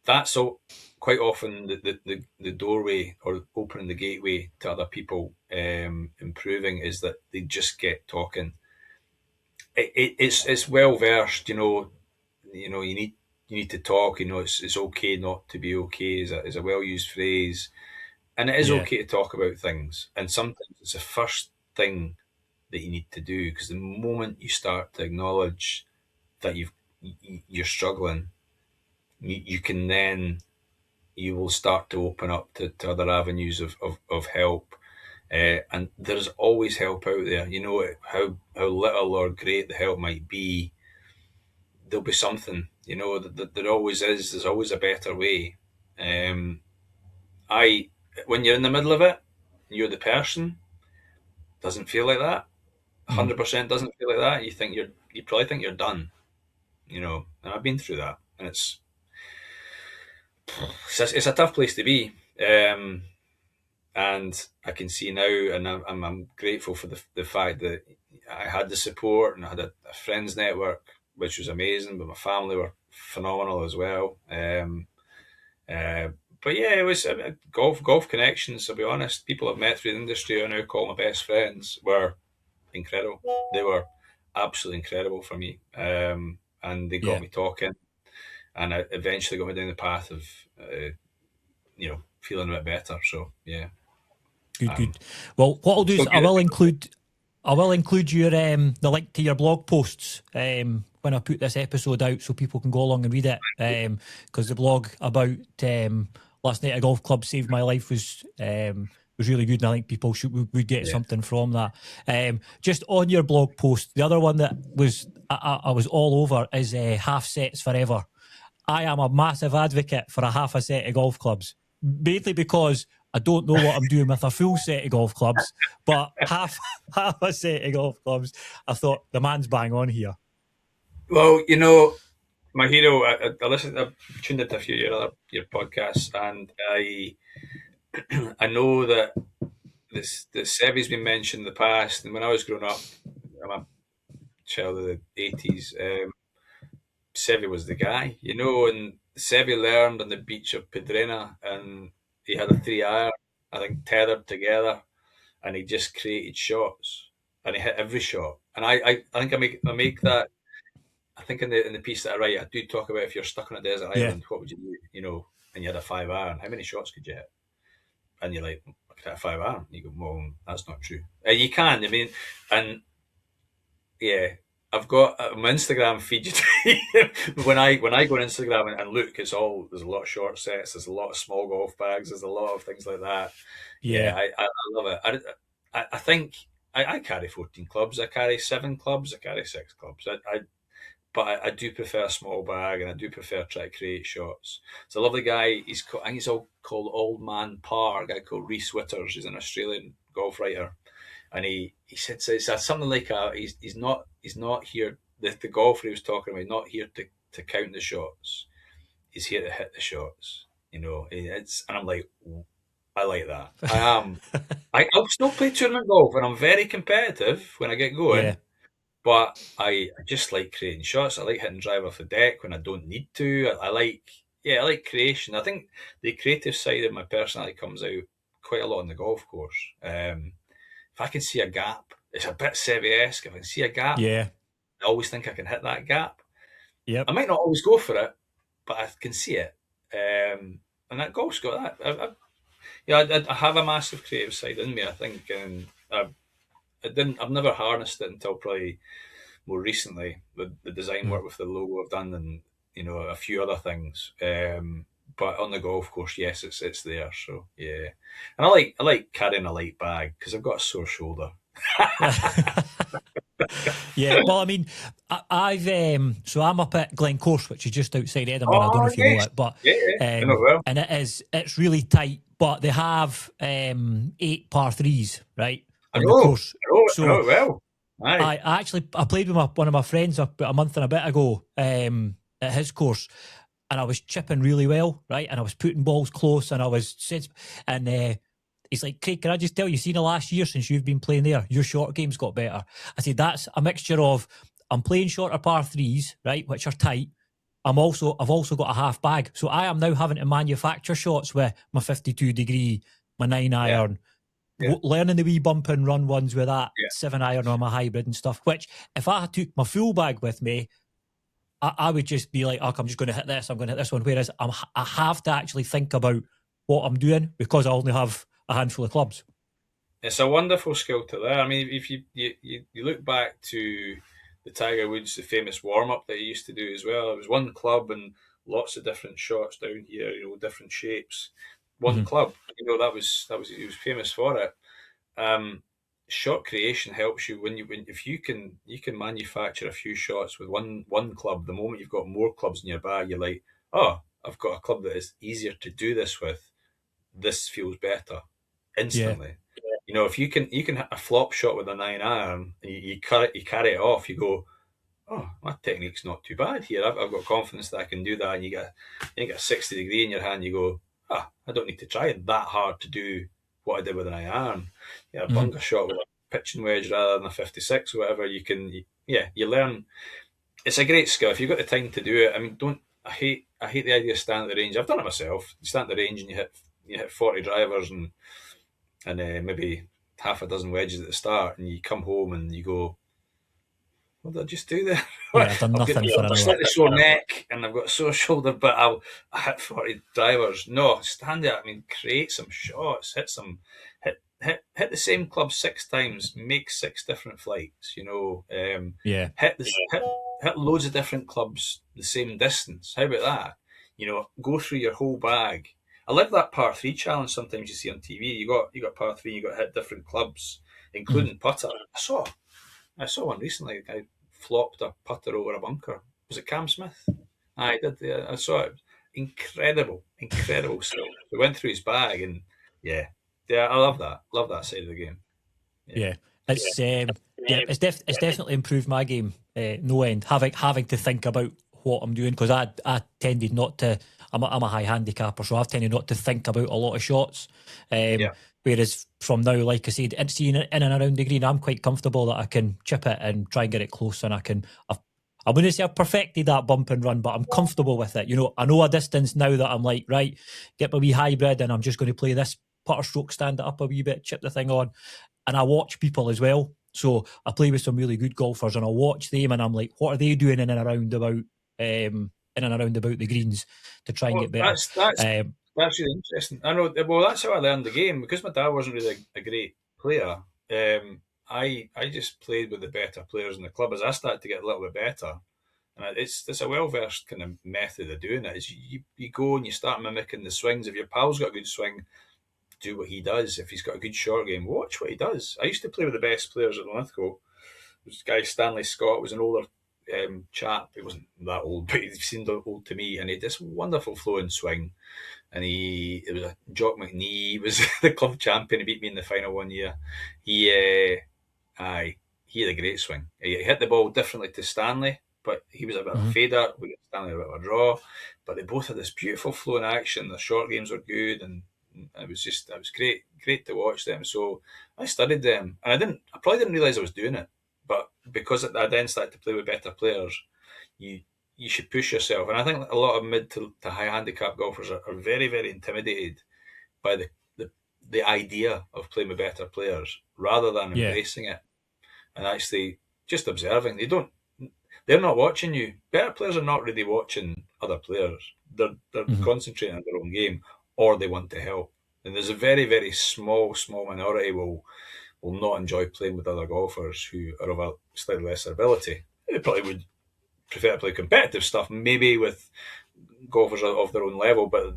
that's so quite often the doorway or opening the gateway to other people improving, is that they just get talking. It's well versed, you need to talk. It's okay not to be okay is a well used phrase, and it is Yeah. okay to talk about things. And sometimes it's the first thing that you need to do, because the moment you start to acknowledge that you're struggling, you can then you will start to open up to other avenues of help. And there's always help out there. How little or great the help might be, there'll be something. There always is. There's always a better way. I When you're in the middle of it, you're the person, doesn't feel like that. 100% doesn't feel like that. You probably think you're done. And I've been through that, and it's a tough place to be. And I can see now, and I'm grateful for the fact that I had the support and I had a friends network, which was amazing. But my family were phenomenal as well. But yeah, it was golf connections. To be honest, people I've met through the industry who I now call my best friends were incredible. They were absolutely incredible for me, and they got Yeah. me talking, and I eventually got me down the path of feeling a bit better. So yeah. Good. Well, what I'll do is Still good. I will include your the link to your blog posts when I put this episode out, so people can go along and read it. Because the blog about last night at a golf club saved my life was really good, and I think people would get something from that. Just on your blog post, the other one that was I was all over is half sets forever. I am a massive advocate for a half a set of golf clubs, mainly because I don't know what I'm doing with a full set of golf clubs, but half a set of golf clubs, I thought the man's bang on here. Well, my hero. I've tuned into a few of your podcasts, and I know that the Sevy's been mentioned in the past. And when I was growing up, I'm a child of the '80s. Sevy was the guy, and Sevy learned on the beach of Pedrena, and he had a 3-iron, I think, tethered together, and he just created shots, and he hit every shot. And I think I make that. I think in the piece that I write, I do talk about if you're stuck on a desert island, what would you do? And you had a 5-iron, how many shots could you hit? And you're like, I could hit a 5-iron. You go, well, that's not true. You can, and yeah, I've got my Instagram feed. when I go on Instagram and look, there's a lot of short sets, there's a lot of small golf bags, there's a lot of things like that. Yeah. I love it. I think I carry 14 clubs. I carry 7 clubs. I carry 6 clubs. But I do prefer a small bag, and I do prefer try to create shots. It's a lovely guy. I think he's all called Old Man Par. A guy called Reese Witters. He's an Australian golf writer, and he said something like he's not here. The golfer he was talking about, not here to count the shots. He's here to hit the shots. And I'm like, I like that. I am. I'll still play tournament golf, and I'm very competitive when I get going. Yeah. But I just like creating shots. I like hitting drive off the deck when I don't need to. I like creation. I think the creative side of my personality comes out quite a lot on the golf course. If I can see a gap, it's a bit Sevy-esque. If I can see a gap, Yeah. I always think I can hit that gap. Yep. I might not always go for it, but I can see it. And that golf's got that. I have a massive creative side in me, I think, and I've never harnessed it until probably more recently. The design work with the logo I've done, and a few other things. But on the golf course, yes, it's there. So yeah, and I like carrying a light bag because I've got a sore shoulder. Yeah, well, I mean, so I'm up at Glencourse, which is just outside Edinburgh. I don't know Oh, if you know yes. it, but Yeah, I know well. and it's really tight, but they have 8 par threes, right, I on the know, course. I know So it well. Aye. I played with one of my friends about a month and a bit ago at his course, and I was chipping really well, right, and I was putting balls close, and I was and he's like, Craig, can I just tell you, see, in the last year since you've been playing there, your short game's got better. I said, that's a mixture of I'm playing shorter par threes, right, which are tight. I've also got a half bag. So I am now having to manufacture shots with my 52-degree, my 9-iron, Yeah. learning the wee bump and run ones with that Yeah. 7-iron or my hybrid and stuff, which if I took my full bag with me, I would just be like, oh, I'm just going to hit this, I'm going to hit this one. Whereas I have to actually think about what I'm doing because I only have a handful of clubs. It's a wonderful skill to learn. I mean, if you look back to the Tiger Woods, the famous warm up that he used to do as well, it was one club and lots of different shots down here, different shapes. One club, that was he was famous for it. Shot creation helps you when if you can manufacture a few shots with one club. The moment you've got more clubs in your bag, you're like, oh, I've got a club that is easier to do this with. This feels better Yeah. instantly. If you can hit a flop shot with a 9-iron and you carry it off, you go, oh, my technique's not too bad here. I've got confidence that I can do that. And you get a 60-degree in your hand, you go, I don't need to try that hard to do what I did with an iron. A bunker shot with a pitching wedge rather than a 56 or whatever. You learn. It's a great skill if you've got the time to do it. I mean, I hate the idea of standing at the range. I've done it myself. You stand at the range and you hit 40 drivers and maybe half a dozen wedges at the start, and you come home and you go, what did I just do there? Yeah, I've done I've got nothing for an a hour. slightly sore neck and I've got a sore shoulder, but I hit 40 drivers. No, stand there. I mean, create some shots, hit the same club 6 times, make 6 different flights. Yeah. Hit loads of different clubs the same distance. How about that? Go through your whole bag. I love that par 3 challenge sometimes you see on TV. You got par 3, you got to hit different clubs, including putter. I saw one recently. The guy flopped a putter over a bunker. Was it Cam Smith? I did. Yeah, I saw it. Incredible skill. We went through his bag and yeah, I love that. Love that side of the game. Yeah. It's it's definitely improved my game no end. Having to think about what I'm doing because I tended not to. I'm a high handicapper, so I've tended not to think about a lot of shots. Whereas from now, like I said, and seeing it in and around the green, I'm quite comfortable that I can chip it and try and get it close, and I wouldn't say I've perfected that bump and run, but I'm comfortable with it. I know a distance now that I'm like, right, get my wee hybrid, and I'm just going to play this putter stroke, stand it up a wee bit, chip the thing on, and I watch people as well. So I play with some really good golfers, and I watch them, and I'm like, what are they doing in and around about the greens to try and get better? That's really interesting. I know. Well, that's how I learned the game because my dad wasn't really a great player. I just played with the better players in the club as I started to get a little bit better. And it's a well versed kind of method of doing it. Is you go and you start mimicking the swings. If your pal's got a good swing, do what he does. If he's got a good short game, watch what he does. I used to play with the best players at Linlithgow. This guy Stanley Scott was an older chap. He wasn't that old, but he seemed old to me, and he had this wonderful flowing swing. And it was a Jock McNee. He was the club champion. He beat me in the final one year. He had a great swing. He hit the ball differently to Stanley, but he was a bit of a fader. We got Stanley a bit of a draw, but they both had this beautiful flowing action. The short games were good, and it was great to watch them. So I studied them, and I probably didn't realise I was doing it, but because I then started to play with better players, you should push yourself. And I think a lot of mid to high handicap golfers are very, very intimidated by the idea of playing with better players rather than embracing it and actually just observing. They're not watching you. Better players are not really watching other players. They're concentrating on their own game, or they want to help. And there's a very, very small minority will not enjoy playing with other golfers who are of a slightly lesser ability. They probably would prefer to play competitive stuff, maybe with golfers of their own level, but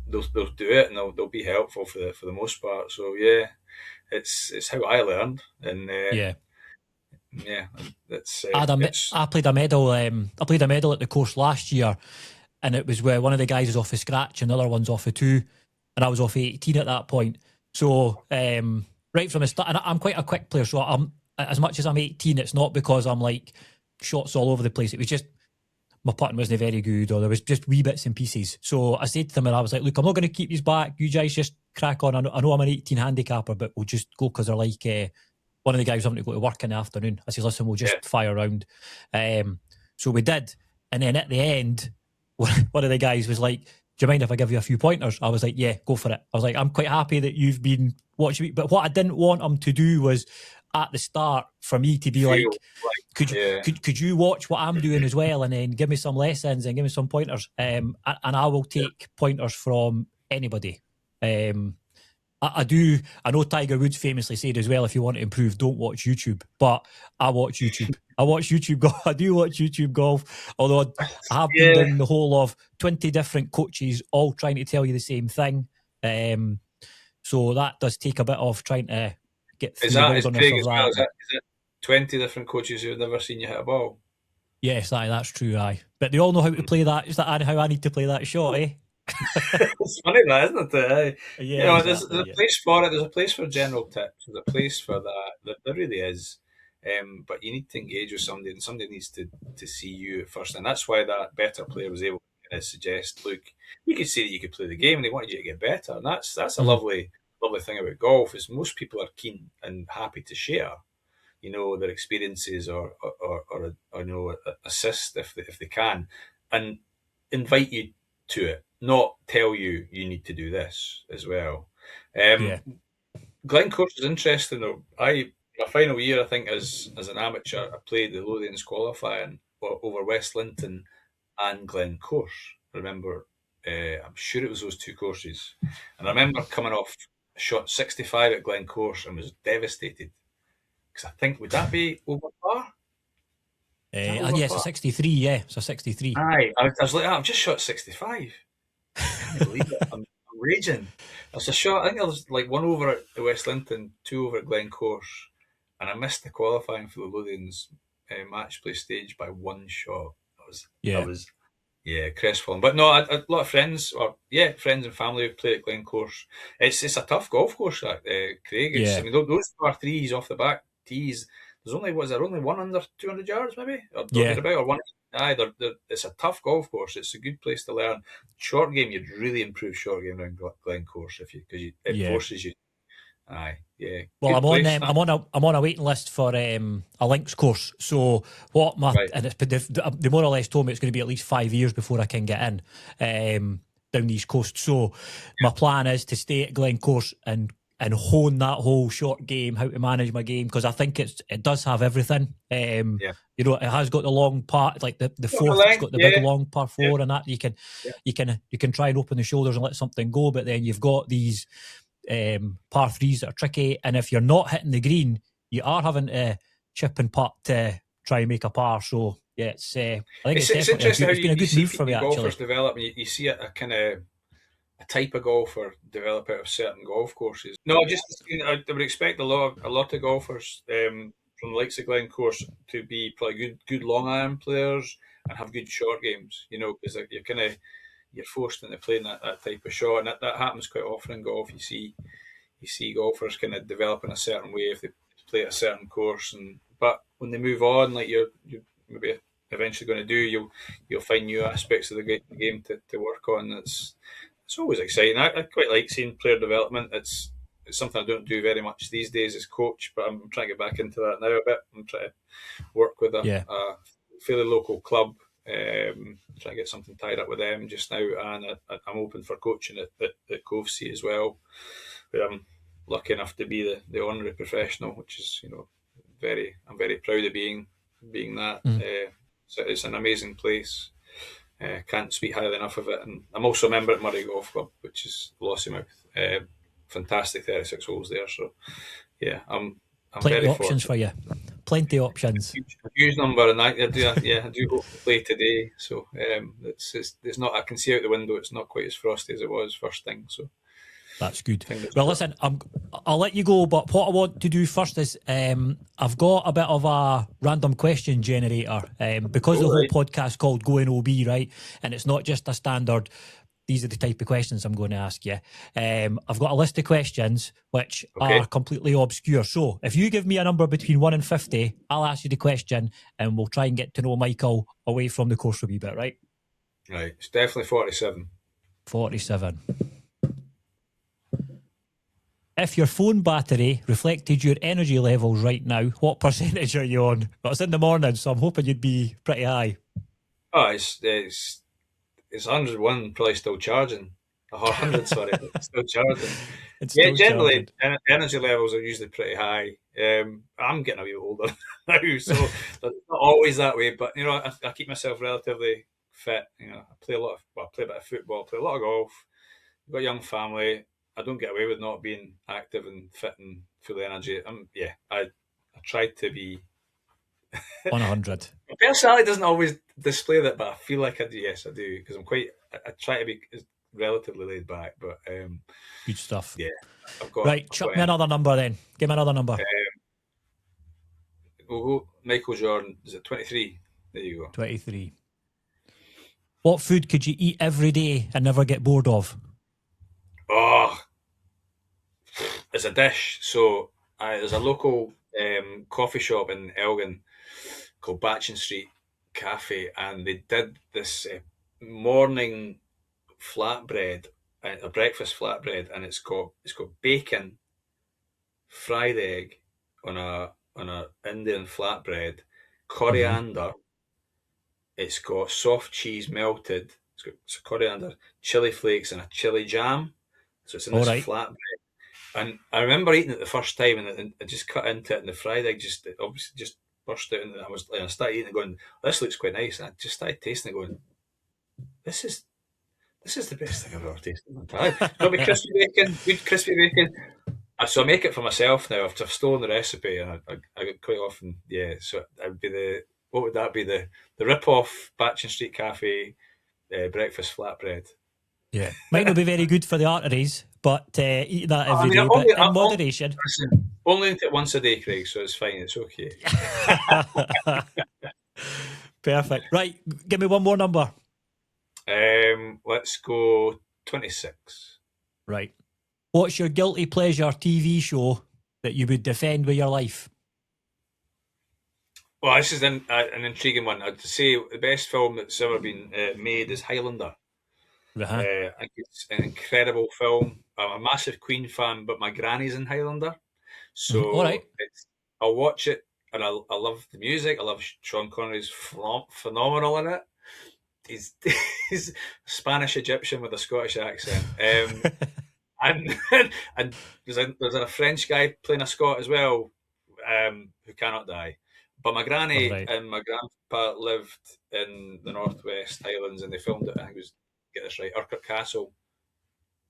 they'll do it and they'll be helpful for the most part. So yeah, it's how I learned, and Yeah. yeah, it's I played a medal. I played a medal at the course last year, and it was where one of the guys was off a scratch and the other one's off a 2, and I was off 18 at that point. So right from the start, and I'm quite a quick player, so I'm, as much as I'm 18, it's not because I'm like shots all over the place. It was just my putting wasn't very good, or there was just wee bits and pieces. So I said to them, and I was like, look, I'm not going to keep these back. You guys just crack on. I know I'm an 18 handicapper, but we'll just go, because they're like, one of the guys was having to go to work in the afternoon. I said, listen, we'll just fire around. So we did. And then at the end, one of the guys was like, do you mind if I give you a few pointers? I was like, yeah, go for it. I was like, I'm quite happy that you've been watching me. But what I didn't want him to do was, at the start, for me to be like, could you watch what I'm doing as well, and then give me some lessons and give me some pointers, and I will take pointers from anybody. I know Tiger Woods famously said as well, if you want to improve, don't watch YouTube. But I watch YouTube. I watch YouTube golf. I do watch YouTube golf, although I have been down the whole of 20 different coaches all trying to tell you the same thing. So that does take a bit of trying to get through the wilderness of that. Is it 20 different coaches who've never seen you hit a ball? Yes, that's true, aye. But they all know how to play that. Is that how I need to play that shot, eh? It's funny that, isn't it? Yeah, exactly, there's a place for it. There's a place for general tips. There's a place for that. There really is. But you need to engage with somebody, and somebody needs to see you at first. And that's why that better player was able to suggest, look, you could say that you could play the game, and they wanted you to get better. And that's a lovely thing about golf, is most people are keen and happy to share, their experiences, or assist if they can, and invite you to it, not tell you need to do this as well. Glencourse is interesting though. My final year, I think, as an amateur, I played the Lothians qualifying over West Linton and Glencourse. I remember, I'm sure it was those two courses, and I remember coming off a shot 65 at Glencourse and was devastated, because I think, would that be over par? Yes, a 63. Yeah, it's a 63. Aye, I was like, I've just shot 65. I can't believe it. I'm raging. That's a shot. I think I was like 1 over at the West Linton, 2 over at Glencourse, and I missed the qualifying for the Lothians match play stage by 1 shot. That was crestfallen. But no, a lot of friends, friends and family who play at Glencourse. It's a tough golf course, that Craig. I mean, those par threes off the back tees. There's only one under 200 yards, maybe, or about, or one. Aye, it's a tough golf course. It's a good place to learn. Short game, you'd really improve short game around Glencourse because it forces you. Aye, yeah. Well, I'm on a waiting list for a links course. So and they more or less told me it's going to be at least 5 years before I can get in down the East Coast. So my plan is to stay at Glencourse and hone that whole short game, how to manage my game, because I think it does have everything. It has got the long part, like the fourth, it's got the big long par 4, and that you can try and open the shoulders and let something go, but then you've got these par 3s that are tricky, and if you're not hitting the green, you are having to chip and putt to try and make a par. So yeah, I think it's interesting how it's been a good move for me, golfers actually. develop. You see a kind of a type of golfer develop out of certain golf courses. No, I would expect a lot of golfers from the likes of Glencourse to be probably good long iron players and have good short games. Because you're forced into playing that type of shot, and that happens quite often in golf. You see golfers kind of develop in a certain way if they play at a certain course, but when they move on, like you're maybe eventually going to do, you'll find new aspects of the game to work on. It's always exciting. I quite like seeing player development. It's something I don't do very much these days as coach, but I'm trying to get back into that now a bit. I'm trying to work with a fairly local club, trying to get something tied up with them just now, and I'm open for coaching at Covesea as well, where I'm lucky enough to be the honorary professional, which is I'm very proud of being that. So it's an amazing place. Can't speak highly enough of it, and I'm also a member at Murray Golf Club, which is Lossiemouth. Fantastic 36 holes there. So yeah, I'm plenty very of options fortunate. for you. Plenty of options. Huge number, and I do hope to play today. So it's not. I can see out the window. It's not quite as frosty as it was first thing. So That's good. Fingers Well, crossed. listen, I'll let you go, but what I want to do first is I've got a bit of a random question generator because the All whole right. podcast called Going OB, right? And it's not just a standard, these are the type of questions I'm going to ask you. I've got a list of questions which Okay. are completely obscure. So if you give me a number between 1 and 50, I'll ask you the question and we'll try and get to know Michael away from the course a wee bit, right? Right. It's definitely 47. 47. If your phone battery reflected your energy levels right now, what percentage are you on? Well, it's in the morning, so I'm hoping you'd be pretty high. Oh, it's 101, probably still charging. 100, sorry, still charging. It's Yeah, still generally, charging. energy levels are usually pretty high. I'm getting a wee older now, so it's not always that way. But I keep myself relatively fit. I play I play a bit of football, play a lot of golf. I've got a young family. I don't get away with not being active and fit and full of energy. I try to be. On 100. My personality doesn't always display that, but I feel like I do. Yes, I do because I try to be relatively laid back, but Good stuff. yeah, I've got. Right, chuck me another number then. Give me another number. We'll go Michael Jordan. Is it 23? There you go. 23. What food could you eat every day and never get bored of? Oh, it's a dish. So there's a local coffee shop in Elgin called Batchin Street Cafe, and they did this morning flatbread, a breakfast flatbread, and it's got bacon, fried egg on a Indian flatbread, coriander. It's got soft cheese melted. It's got coriander, chili flakes, and a chili jam. So it's in All this right. flatbread. And I remember eating it the first time, and I just cut into it, and the fried egg it obviously just burst out, and I started eating it, going, "This looks quite nice." And I just started tasting it, going, "This is the best thing I've ever tasted in my entire life." Got me crispy bacon, good crispy bacon. So I make it for myself now. I've stolen the recipe, and I get quite often, yeah. So it would be what would that be? The rip off Batchin Street Cafe breakfast flatbread. Yeah. Might not be very good for the arteries, but eat that I every mean, day, but in moderation. listen, only eat it once a day, Craig. So it's fine. It's okay. Perfect. Right, give me one more number. Let's go 26. Right. What's your guilty pleasure TV show that you would defend with your life? Well, this is an intriguing one. I'd say the best film that's ever been made is Highlander. Uh-huh. I think it's an incredible film. I'm a massive Queen fan, but my granny's in Highlander, All right. so I'll watch it, and I love the music. I love Sean Connery's phenomenal in it. He's he's Spanish Egyptian with a Scottish accent, and and there's a French guy playing a Scot as well, who cannot die. But my All granny right. and my grandpa lived in the Northwest Highlands, and they filmed it. I think it was, get this right, Urquhart Castle.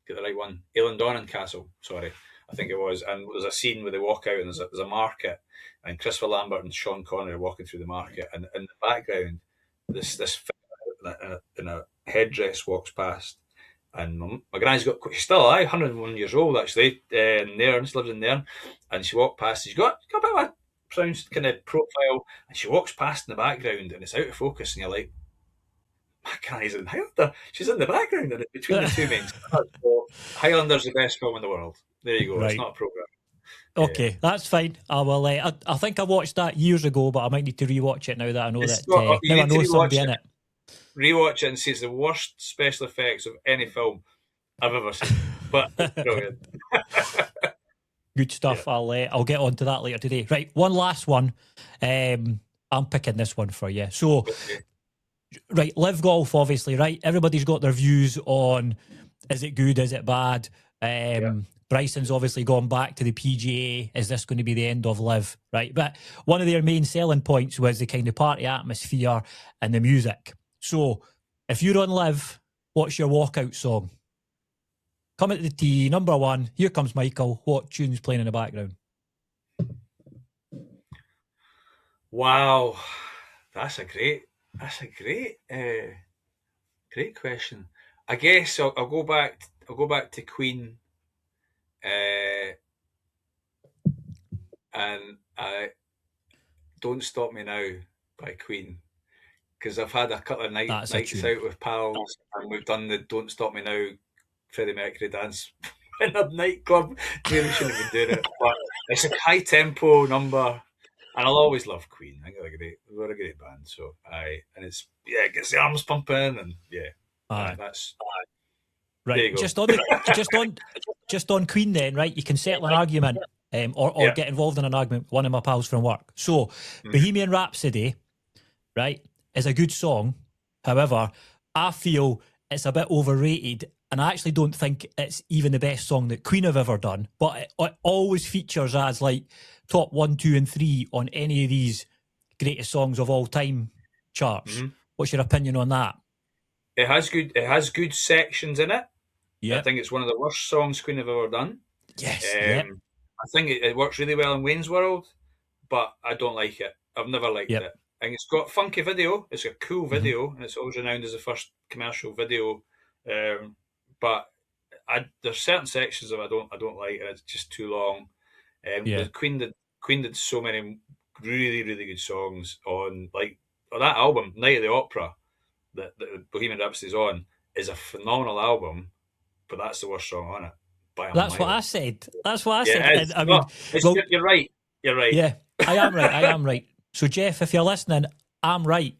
Get the right one. Eileandonnan Castle. Sorry, I think it was. And there's a scene where they walk out, and there's a market, and Christopher Lambert and Sean Connery are walking through the market, and in the background, this fella in a headdress walks past. And my granny's she's still alive, 101 years old actually, in Nairn, she lives in Nairn, and she walked past, she's got a bit of a pronounced kind of profile, and she walks past in the background, and it's out of focus, and you're like, my granny's in Highlander, she's in the background, and between the two main stars. So Highlander's the best film in the world. There you go, it's Right. not a programme. Yeah. Okay, that's fine. I will. I think I watched that years ago, but I might need to rewatch it now that I know It's that. got, you Now I need to know somebody rewatch in it, it. rewatch it and see it's the worst special effects of any film I've ever seen. But it's brilliant. Good stuff. Yeah. I'll get on to that later today. Right, one last one. I'm picking this one for you. So, Okay. right, live golf, obviously. Right, everybody's got their views on is it good, is it bad. Yeah. Bryson's obviously gone back to the PGA. Is this going to be the end of live? Right, but one of their main selling points was the kind of party atmosphere and the music. So, if you're on live, what's your walkout song? Come at the tee, number one. Here comes Michael. What tune's playing in the background? Wow, that's a great question. I guess I'll go back. I'll go back to Queen. and Don't Stop Me Now by Queen, because I've had a couple of nights out with pals, and we've done the Don't Stop Me Now Freddie Mercury dance in a nightclub. Really shouldn't have been doing it, but it's a high tempo number, and I'll always love Queen. I think we're a great band. So and it gets the arms pumping, and that's right. Just on Queen, then, right? You can settle an argument, or get involved in an argument with one of my pals from work. So, Bohemian Rhapsody, right, is a good song. However, I feel it's a bit overrated, and I actually don't think it's even the best song that Queen have ever done. But it always features as like top 1, 2, and 3 on any of these greatest songs of all time charts. What's your opinion on that? It has good sections in it. Yeah, I think it's one of the worst songs Queen have ever done. Yes. I think it works really well in Wayne's World, but I don't like it. I've never liked it. And it's got a funky video. It's a cool video, and it's always renowned as the first commercial video. But there's certain sections of it I don't like, and it's just too long. Queen did so many really, really good songs on that album, Night of the Opera, that Bohemian Rhapsody's on, is a phenomenal album, but that's the worst song on it. That's what I said. And, you're right. You're right. Yeah, I am right. So, Jeff, if you're listening, I'm right.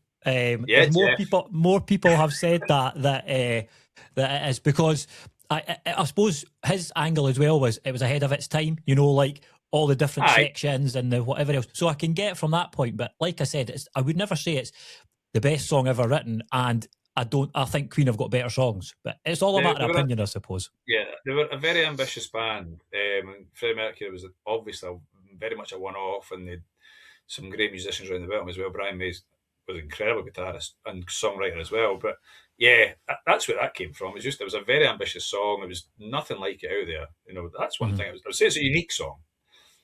More people have said that it is, because I suppose his angle as well was it was ahead of its time. You know, like all the different sections and the whatever else. So I can get from that point. But like I said, I would never say it's the best song ever written, and I think Queen have got better songs, but it's all a matter of opinion, I suppose. Yeah, they were a very ambitious band. Freddie Mercury was obviously very much a one-off, and they had some great musicians around the bottom as well. Brian May was an incredible guitarist and songwriter as well. But yeah, that's where that came from. It was a very ambitious song. There was nothing like it out there. You know, that's one thing. I would say it's a unique song.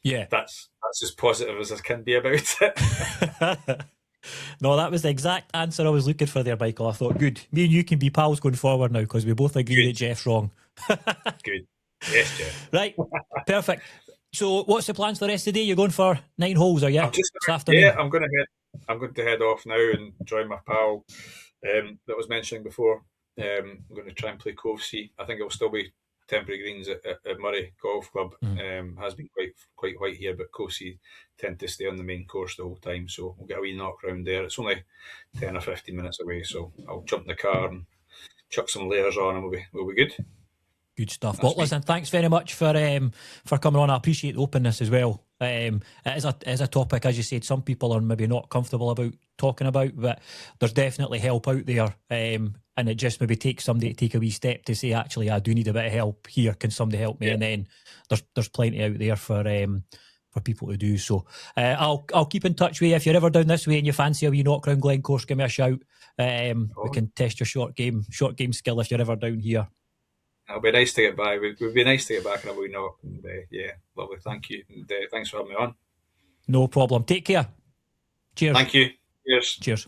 Yeah, that's as positive as I can be about it. No, that was the exact answer I was looking for there, Michael. I thought, good. Me and you can be pals going forward now, because we both agree that Jeff's wrong. Good. Yes, Jeff. Right. Perfect. So what's the plans for the rest of the day? You're going for 9 holes, are you? This afternoon? Yeah, I'm going to head off now and join my pal that was mentioning before. I'm going to try and play Covesea. I think it'll still be temporary greens at Murray Golf Club. Has been quite white here, but Covesea tend to stay on the main course the whole time, so we'll get a wee knock round there. It's only 10 or 15 minutes away, so I'll jump in the car and chuck some layers on, and we'll be good. Good stuff. Well, listen, thanks very much for coming on. I appreciate the openness as well. It is a topic, as you said, some people are maybe not comfortable about talking about, but there's definitely help out there, and it just maybe takes somebody to take a wee step to say, actually, I do need a bit of help here. Can somebody help me? Yeah. And then there's plenty out there for people to do. So I'll keep in touch with you. If you're ever down this way and you fancy a wee knock round Glen course, give me a shout. We can test your short game skill if you're ever down here. It'll be nice to get by. It would be nice to get back in a wee knock. And, lovely. Thank you. And thanks for having me on. No problem. Take care. Cheers. Thank you. Cheers. Cheers.